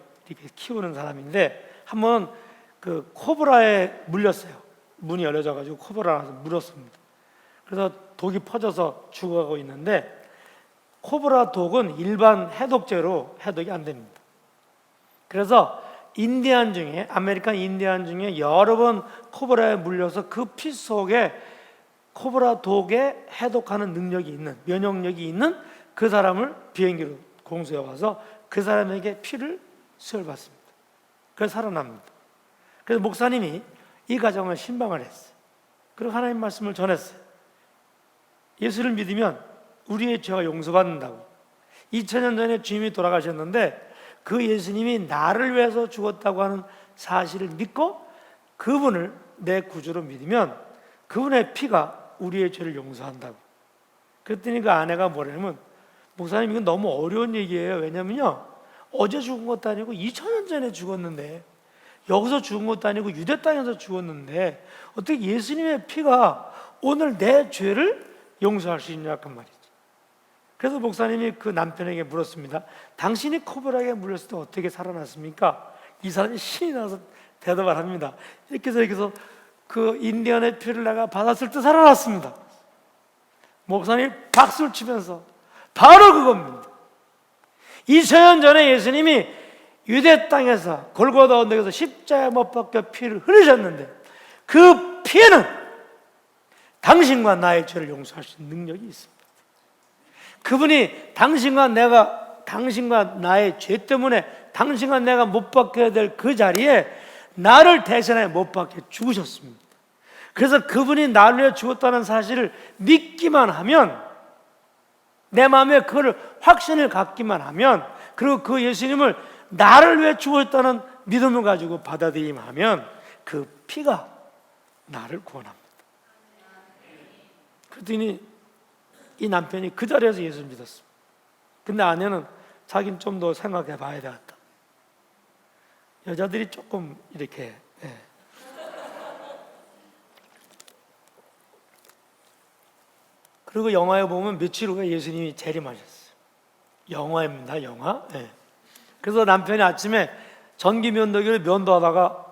키우는 사람인데 한번 그 코브라에 물렸어요. 문이 열려져가지고 코브라라서 물었습니다. 그래서 독이 퍼져서 죽어가고 있는데, 코브라 독은 일반 해독제로 해독이 안 됩니다. 그래서 인디안 중에, 아메리칸 인디안 중에 여러 번 코브라에 물려서 그 피 속에 코브라 독에 해독하는 능력이 있는, 면역력이 있는 그 사람을 비행기로 공수해 와서 그 사람에게 피를 수혈받습니다. 그래서 살아납니다. 그래서 목사님이 이 가정을 신방을 했어요. 그리고 하나님 말씀을 전했어요. 예수를 믿으면 우리의 죄가 용서받는다고. 2000년 전에 주님이 돌아가셨는데 그 예수님이 나를 위해서 죽었다고 하는 사실을 믿고 그분을 내 구주로 믿으면 그분의 피가 우리의 죄를 용서한다고. 그랬더니 그 아내가 뭐냐면, 목사님 이건 너무 어려운 얘기예요. 왜냐면요, 어제 죽은 것도 아니고 2000년 전에 죽었는데, 여기서 죽은 것도 아니고 유대 땅에서 죽었는데 어떻게 예수님의 피가 오늘 내 죄를 용서할 수 있냐 그 말이지. 그래서 목사님이 그 남편에게 물었습니다. 당신이 코브라에 물렸을 때 어떻게 살아났습니까? 이 사람이 신이 나서 대답을 합니다. 이렇게 해서 그 인디언의 피를 내가 받았을 때 살아났습니다. 목사님이 박수를 치면서 바로 그겁니다. 2000년 전에 예수님이 유대 땅에서 골고다 언덕에서 십자가에 못 박혀 피를 흘리셨는데 그 피에는 당신과 나의 죄를 용서할 수 있는 능력이 있습니다. 그분이 당신과 나의 죄 때문에 당신과 내가 못 박혀야 될 그 자리에 나를 대신하여 못 박혀 죽으셨습니다. 그래서 그분이 나를 위해 죽었다는 사실을 믿기만 하면, 내 마음에 그걸 확신을 갖기만 하면, 그리고 그 예수님을 나를 위해 죽었다는 믿음을 가지고 받아들이기만 하면 그 피가 나를 구원합니다. 그랬더니 이 남편이 그 자리에서 예수를 믿었습니다. 근데 아내는 자기는 좀 더 생각해 봐야 되겠다. 여자들이 조금 이렇게 그리고 영화에 보면 며칠 후에 예수님이 재림하셨어요. 영화입니다, 영화. 그래서 남편이 아침에 전기 면도기를 면도하다가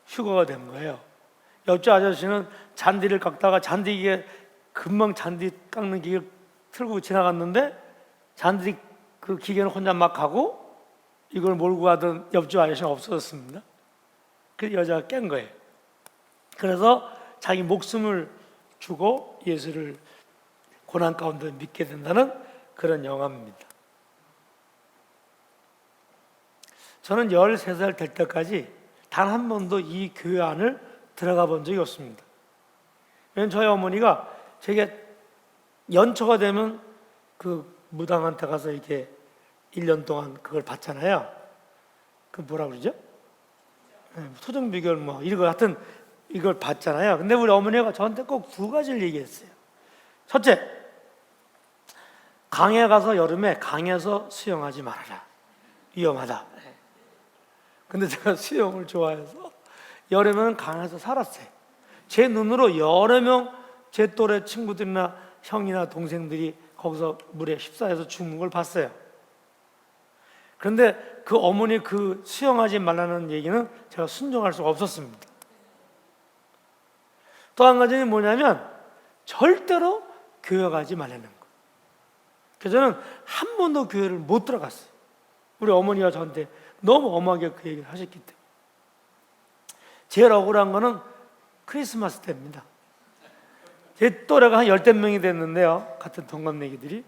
휴가가 된 거예요. 옆집 아저씨는 잔디를 깎다가 잔디기에 금방 잔디 깎는 기계를 틀고 지나갔는데 잔디 그 기계는 혼자 막 가고 이걸 몰고 가던 옆집 아저씨가 없어졌습니다. 그 여자가 깬 거예요. 그래서 자기 목숨을 주고 예수를 고난 가운데 믿게 된다는 그런 영화입니다. 저는 13살 될 때까지 단 한 번도 이 교회 안을 들어가 본 적이 없습니다. 왜냐하면 저희 어머니가 제게 연초가 되면 그 무당한테 가서 이렇게 1년 동안 그걸 받잖아요. 그 뭐라 그러죠? 토종비결 뭐 이런 거 같은 이걸 받잖아요. 근데 우리 어머니가 저한테 꼭 두 가지를 얘기했어요. 첫째, 강에 가서 여름에 강에서 수영하지 말아라. 위험하다. 근데 제가 수영을 좋아해서 여름에는 강에서 살았어요. 제 눈으로 여러 명 제 또래 친구들이나 형이나 동생들이 거기서 물에 휩싸여서 죽는 걸 봤어요. 그런데 그 어머니 그 수영하지 말라는 얘기는 제가 순종할 수가 없었습니다. 또 한 가지는 뭐냐면 절대로 교회 가지 말라는 거. 그래서 저는 한 번도 교회를 못 들어갔어요. 우리 어머니가 저한테 너무 엄하게 그 얘기를 하셨기 때문에. 제일 억울한 거는 크리스마스 때입니다. 제 또래가 한 10명이 됐는데요, 같은 동갑내기들이.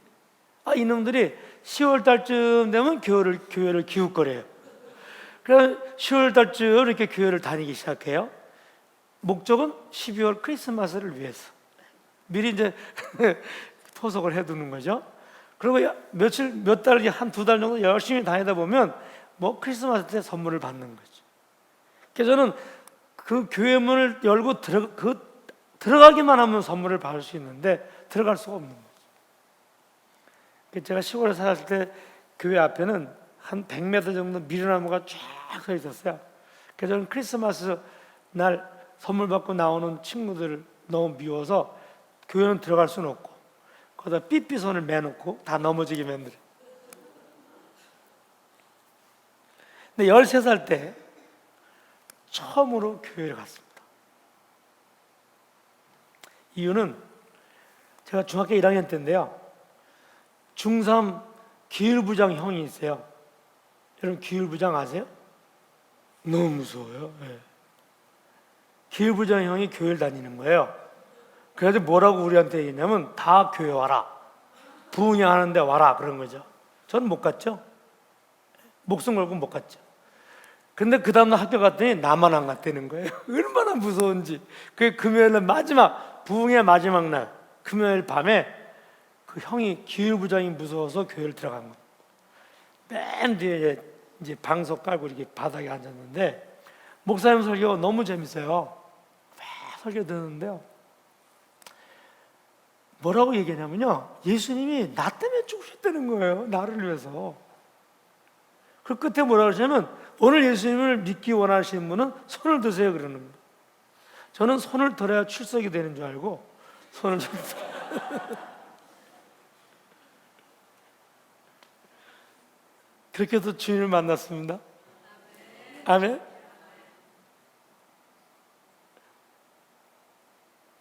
이놈들이 10월 달쯤 되면 교회를 기웃거려요. 그래서 10월 달쯤 이렇게 교회를 다니기 시작해요. 목적은 12월 크리스마스를 위해서 미리 이제 포석을 해두는 거죠. 그리고 며칠, 몇 달, 한 두 달 정도 열심히 다니다 보면 뭐 크리스마스 때 선물을 받는 거죠. 그래서 저는 그 교회 문을 열고 들어가기만 하면 선물을 받을 수 있는데 들어갈 수가 없는 거죠. 제가 시골에 살았을 때 교회 앞에는 한 100m 정도 미루나무가 쫙 서 있었어요. 그래서 저는 크리스마스 날 선물 받고 나오는 친구들을 너무 미워서 교회는 들어갈 수는 없고 거기다 삐삐손을 매놓고 다 넘어지게 만들어요. 근데 13살 때 처음으로 교회를 갔습니다. 이유는 제가 중학교 1학년 때인데요, 중3 기율부장 형이 있어요. 여러분 기율부장 아세요? 너무 무서워요. 네. 기율부장 형이 교회를 다니는 거예요. 그래서 뭐라고 우리한테 얘기했냐면 다 교회 와라, 부흥회하는데 와라, 그런 거죠. 저는 못 갔죠. 목숨 걸고 못 갔죠. 근데 그 다음날 학교 갔더니 나만 안 갔다는 거예요. 얼마나 무서운지. 그 금요일날 부흥회 마지막 날 금요일 밤에 그 형이 기율부장이 무서워서 교회를 들어간 거예요. 맨 뒤에 이제 방석 깔고 이렇게 바닥에 앉았는데 목사님 설교 너무 재밌어요. 설교 듣는데요, 뭐라고 얘기하냐면요, 예수님이 나 때문에 죽으셨다는 거예요. 나를 위해서. 그 끝에 뭐라고 하냐면 오늘 예수님을 믿기 원하시는 분은 손을 드세요, 그러는 거예요. 저는 손을 들어야 출석이 되는 줄 알고 손을 그렇게 해서 주님을 만났습니다. 아멘.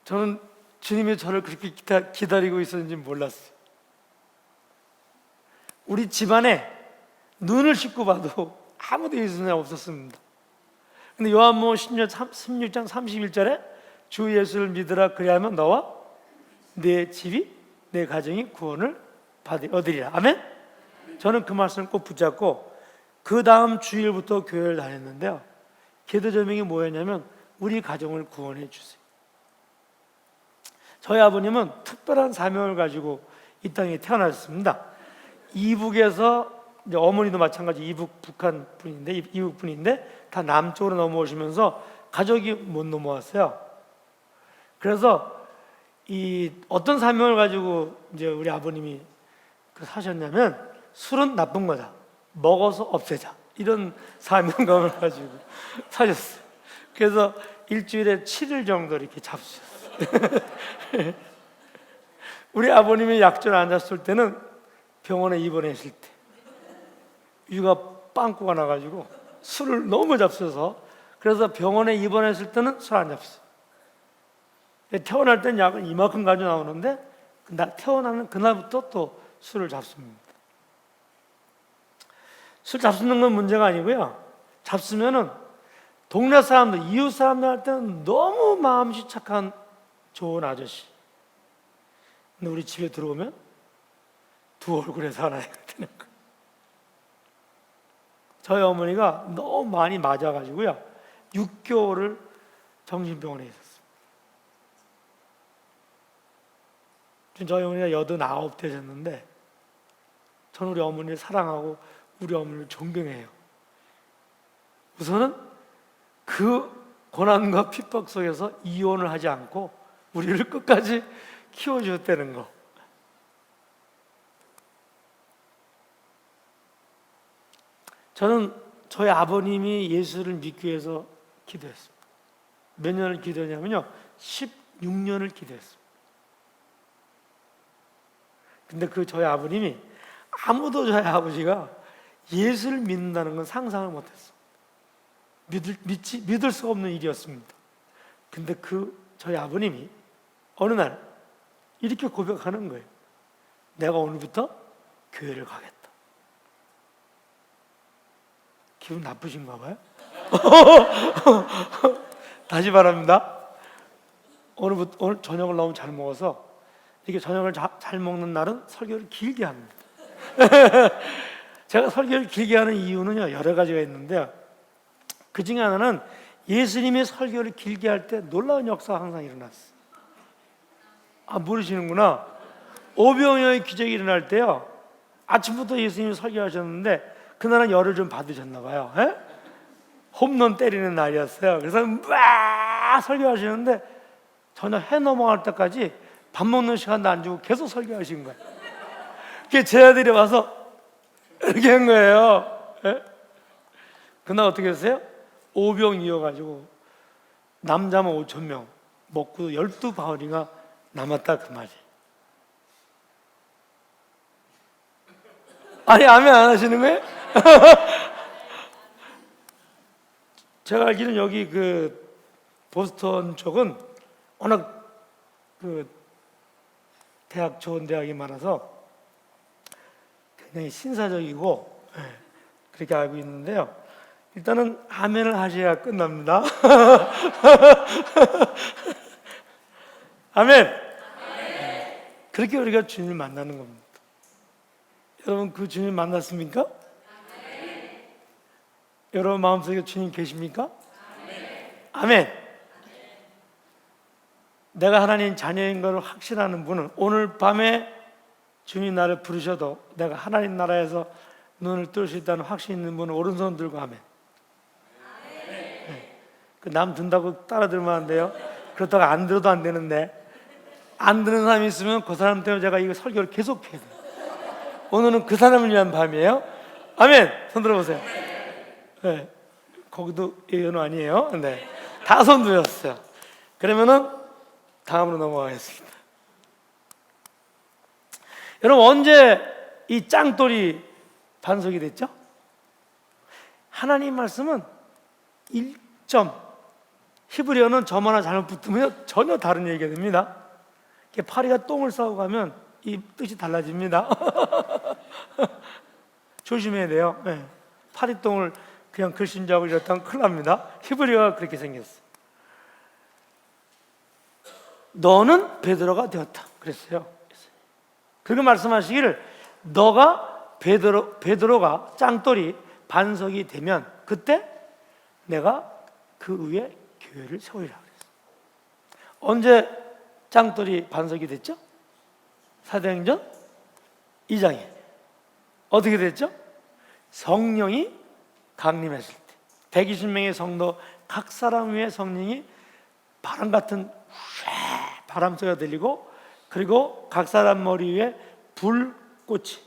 저는 주님이 저를 그렇게 기다리고 있었는지 몰랐어요. 우리 집안에 눈을 씻고 봐도 아무도 예수님 없었습니다. 근데 요한복음 16장 31절에 주 예수를 믿으라, 그리하면 너와 내 집이, 내 가정이 구원을 얻으리라. 아멘? 저는 그 말씀을 꼭 붙잡고 그 다음 주일부터 교회를 다녔는데요, 기도 제목이 뭐였냐면 우리 가정을 구원해 주세요. 저희 아버님은 특별한 사명을 가지고 이 땅에 태어나셨습니다. 이북에서, 이제 어머니도 마찬가지 이북 북한 분인데, 이북 분인데 다 남쪽으로 넘어오시면서 가족이 못 넘어왔어요. 그래서 이 어떤 사명을 가지고 이제 우리 아버님이 사셨냐면 술은 나쁜 거다, 먹어서 없애자, 이런 사명감을 가지고 사셨어요. 그래서 일주일에 7일 정도 이렇게 잡수셨어요. 우리 아버님이 약전에 앉았을 때는 병원에 입원했을 때 위가 빵꾸가 나가지고 술을 너무 잡숴서, 그래서 병원에 입원했을 때는 술 안 잡숴요. 태어날 땐 약은 이만큼 가지고 나오는데 태어나는 그날부터 또 술을 잡습니다. 술 잡수는 건 문제가 아니고요, 잡수면은 동네 사람들, 이웃 사람들 할 때는 너무 마음씨 착한 좋은 아저씨. 근데 우리 집에 들어오면 두 얼굴에 살아야 되는 거예요. 저희 어머니가 너무 많이 맞아가지고요, 6개월을 정신병원에 있었어요. 저희 어머니가 89 되셨는데 저는 우리 어머니를 사랑하고 우리 어머니를 존경해요. 우선은 그 고난과 핍박 속에서 이혼을 하지 않고 우리를 끝까지 키워주셨다는 거. 저는 저희 아버님이 예수를 믿기 위해서 기도했습니다. 몇 년을 기도했냐면요, 16년을 기도했습니다. 근데 그 저희 아버님이, 아무도 저희 아버지가 예수를 믿는다는 건 상상을 못했어. 믿을 수가 없는 일이었습니다. 근데 그 저희 아버님이 어느 날 이렇게 고백하는 거예요. 내가 오늘부터 교회를 가겠다. 기분 나쁘신가 봐요? 다시 말합니다. 오늘 저녁을 너무 잘 먹어서, 이렇게 저녁을 잘 먹는 날은 설교를 길게 합니다. 제가 설교를 길게 하는 이유는요, 여러 가지가 있는데요, 그 중에 하나는 예수님이 설교를 길게 할 때 놀라운 역사가 항상 일어났어요. 아, 모르시는구나. 오병이어의 기적이 일어날 때요, 아침부터 예수님이 설교하셨는데 그날은 열을 좀 받으셨나 봐요. 에? 홈런 때리는 날이었어요. 그래서 막 설교하시는데 저녁 해 넘어갈 때까지 밥 먹는 시간도 안 주고 계속 설교하신 거예요. 그게 제 아들이 와서 이렇게 한 거예요. 에? 그날 어떻게 했어요? 오병 이어가지고 남자만 5,000명 먹고 12바구니가 남았다, 그 말이. 아니, 아멘 안 하시는 거예요? 제가 알기로는 여기 그 보스턴 쪽은 워낙 그 대학, 좋은 대학이 많아서 굉장히 신사적이고, 그렇게 알고 있는데요, 일단은 아멘을 하셔야 끝납니다. 아멘. 그렇게 우리가 주님을 만나는 겁니다. 여러분, 그 주님 만났습니까? 여러분 마음속에 주님 계십니까? 아멘. 내가 하나님 자녀인 것을 확신하는 분은 오늘 밤에 주님 나를 부르셔도 내가 하나님 나라에서 눈을 뜰 수 있다는 확신 있는 분은 오른손 들고 아멘. 그 남 든다고 따라 들으면 안 돼요. 그렇다고 안 들어도 안 되는데, 안 듣는 사람이 있으면 그 사람 때문에 제가 이거 설교를 계속 해야 돼요. 오늘은 그 사람을 위한 밤이에요. 아멘. 손 들어보세요. 네. 거기도 예언 아니에요. 네. 다 손 들었어요. 그러면은 다음으로 넘어가겠습니다. 여러분, 언제 이 짱돌이 반석이 됐죠? 하나님 말씀은 1점, 히브리어는 점 하나 잘못 붙으면 전혀 다른 얘기가 됩니다. 파리가 똥을 싸고 가면 이 뜻이 달라집니다. 조심해야 돼요. 네. 파리똥을 그냥 글씨인자고 이랬다면 큰일 납니다. 히브리어가 그렇게 생겼어요. 너는 베드로가 되었다 그랬어요. 그리고 말씀하시기를, 너가 베드로가 짱돌이 반석이 되면 그때 내가 그 위에 교회를 세우리라 그랬어요. 언제 짱돌이 반석이 됐죠? 사도행전 2장에 어떻게 됐죠? 성령이 강림했을 때 120명의 성도 각 사람 위에 성령이 바람 같은 바람 소리가 들리고, 그리고 각 사람 머리 위에 불꽃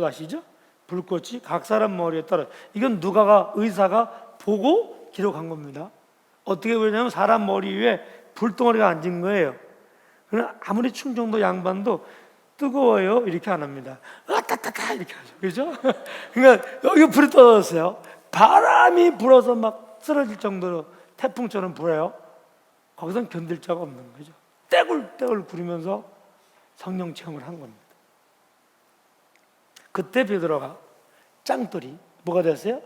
아시죠? 불꽃이 각 사람 머리에 떨어져. 이건 누가가, 의사가 보고 기록한 겁니다. 어떻게 보냐면 사람 머리 위에 불덩어리가 앉은 거예요. 그러나 아무리 충청도 양반도 뜨거워요 이렇게 안 합니다. 따따따 이렇게 하죠. 그죠? 그러니까 여기 불이 떨어졌어요. 바람이 불어서 막 쓰러질 정도로 태풍처럼 불어요. 거기선 견딜 자가 없는 거죠. 떼굴떼굴 구르면서 성령 체험을 한 겁니다. 그때 베드로가 짱돌이 뭐가 됐어요?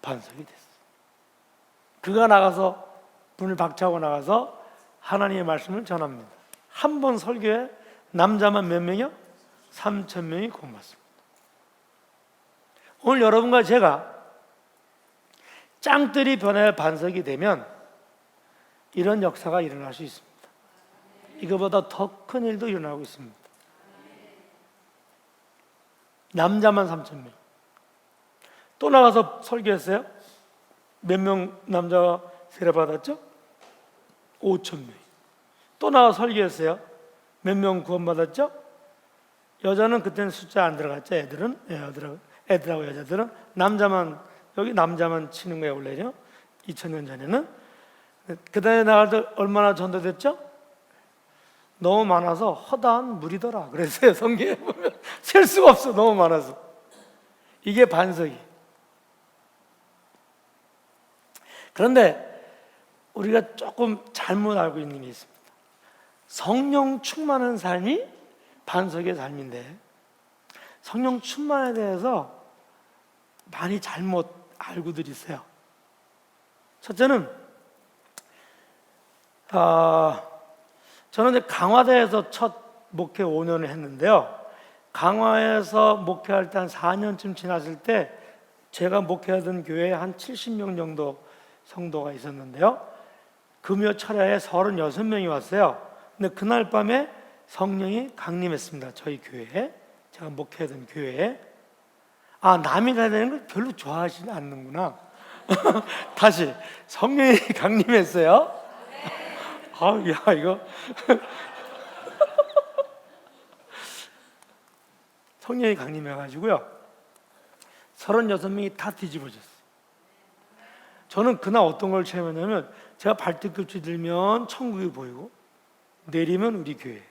반석이 됐어요. 그가 나가서 문을 박차고 나가서 하나님의 말씀을 전합니다. 한 번 설교에 남자만 몇 명이요? 3,000명이 구원받습니다. 오늘 여러분과 제가 짱돌이 변화의 반석이 되면 이런 역사가 일어날 수 있습니다. 이거보다 더 큰 일도 일어나고 있습니다. 남자만 3,000명. 또 나가서 설교했어요. 몇 명 남자가 세례받았죠? 5,000명. 또 나가서 설교했어요. 몇 명 구원받았죠? 여자는 그때는 숫자 안 들어갔죠. 애들하고 여자들은 여기 남자만 치는 거예요 원래요. 2000년 전에는. 그 다음에 나갈 때 얼마나 전도됐죠? 너무 많아서 허다한 물이더라 그랬어요. 성경에 보면 셀 수가 없어. 너무 많아서. 이게 반석이. 그런데 우리가 조금 잘못 알고 있는 게 있습니다. 성령 충만한 삶이 반석의 삶인데 성령 충만에 대해서 많이 잘못 알고들 있어요. 첫째는 저는 이제 강화대에서 첫 목회 5년을 했는데요. 강화에서 목회할 때 한 4년쯤 지났을 때 제가 목회하던 교회에 한 70명 정도 성도가 있었는데요. 금요 철야에 36명이 왔어요. 근데 그날 밤에 성령이 강림했습니다. 저희 교회에. 제가 목회하던 교회에. 남이 가야 되는 걸 별로 좋아하시지 않는구나. 다시 성령이 강림했어요. 야 이거 성령이 강림해가지고요 36명이 다 뒤집어졌어요. 저는 그날 어떤 걸 체험했냐면 제가 발뒤꿈치 들면 천국이 보이고 내리면 우리 교회.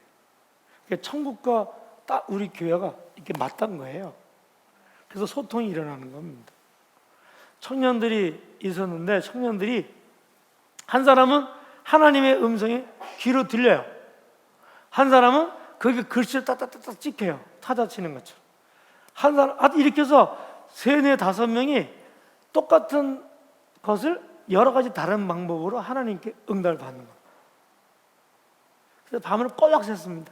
그러니까 천국과 딱 우리 교회가 이렇게 맞닿은 거예요. 그래서 소통이 일어나는 겁니다. 청년들이 있었는데 청년들이 한 사람은 하나님의 음성이 귀로 들려요. 한 사람은 거기 글씨를 딱딱딱딱 찍혀요. 타자 치는 것처럼. 한 사람 이렇게 해서 3, 4, 5명이 똑같은 것을 여러 가지 다른 방법으로 하나님께 응답을 받는 거예요. 그래서 밤을 꼬박 샜습니다.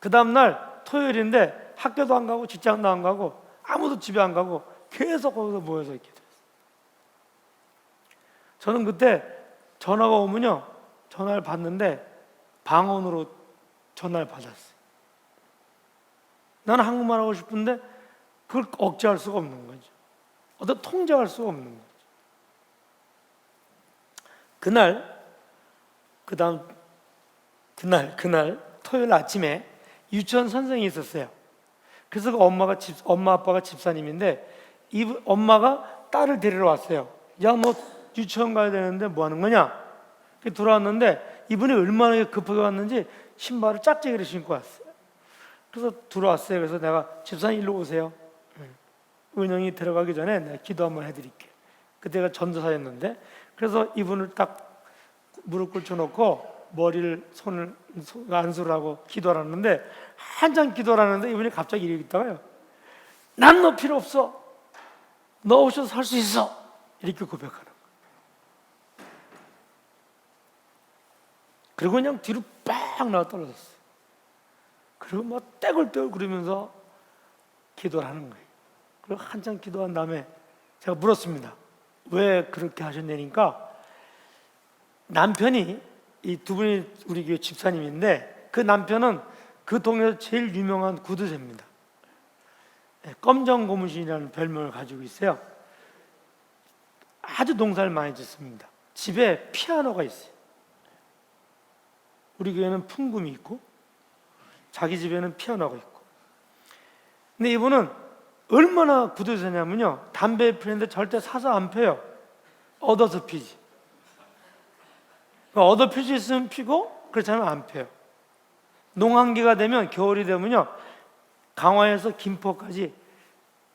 그 다음날 토요일인데 학교도 안 가고 직장도 안 가고 아무도 집에 안 가고 계속 거기서 모여서 이렇게 됐어요. 저는 그때 전화가 오면요 전화를 받는데 방언으로 전화를 받았어요. 나는 한국말 하고 싶은데 그걸 억제할 수가 없는 거죠. 어떤 통제할 수가 없는 거죠. 그날 토요일 아침에 유치원 선생님이 있었어요. 그래서 그 엄마 아빠가 집사님인데 엄마가 딸을 데리러 왔어요. 야, 너 유치원 가야 되는데 뭐 하는 거냐? 들어왔는데 이분이 얼마나 급하게 왔는지 신발을 짝짝이를 신고 왔어요. 그래서 들어왔어요. 그래서 내가 집사님 일로 오세요. 은영이 들어가기 전에 내가 기도 한번 해드릴게. 그때가 전도사였는데 그래서 이분을 딱 무릎 꿇혀놓고 머리를 손을 안수를 하고 기도를 하는데 한참 기도를 하는데 이분이 갑자기 이러고 있다가요. 난 너 필요 없어. 너 없어도 살 수 있어. 이렇게 고백하는 거예요. 그리고 그냥 뒤로 빡 나와 떨어졌어요. 그리고 막 떼굴떼굴 그러면서 기도를 하는 거예요. 그리고 한참 기도한 다음에 제가 물었습니다. 왜 그렇게 하셨냐니까 남편이 이 두 분이 우리 교회 집사님인데 그 남편은 그 동네에서 제일 유명한 구두쇠입니다. 검정 고무신이라는 별명을 가지고 있어요. 아주 농사를 많이 짓습니다. 집에 피아노가 있어요. 우리 교회는 풍금이 있고 자기 집에는 피아노가 있고. 근데 이분은 얼마나 구두쇠냐면요 담배 피는데 절대 사서 안 펴요. 얻어서 피지. 얻어 필 수 있으면 피고 그렇지 않으면 안 펴요. 농한기가 되면 겨울이 되면요 강화에서 김포까지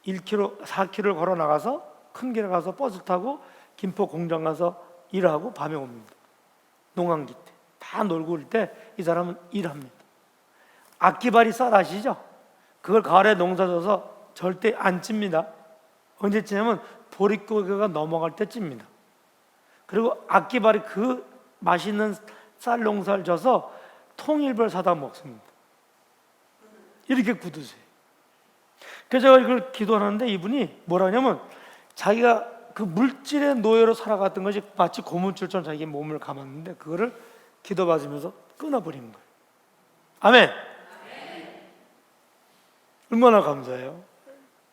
1km, 4km를 걸어 나가서 큰 길에 가서 버스 타고 김포 공장 가서 일하고 밤에 옵니다. 농한기 때 다 놀고 올 때 이 사람은 일합니다. 악기발이 쌀 아시죠? 그걸 가을에 농사 져서 절대 안 찝니다. 언제 찌냐면 보릿고개가 넘어갈 때 찝니다. 그리고 악기발이 그 맛있는 쌀 농사를 져서 통일별 사다 먹습니다. 이렇게 굳으세요. 그래서 제가 이걸 기도하는데 이분이 뭐라 하냐면 자기가 그 물질의 노예로 살아갔던 것이 마치 고무줄처럼 자기 몸을 감았는데 그거를 기도받으면서 끊어버린 거예요. 아멘. 얼마나 감사해요.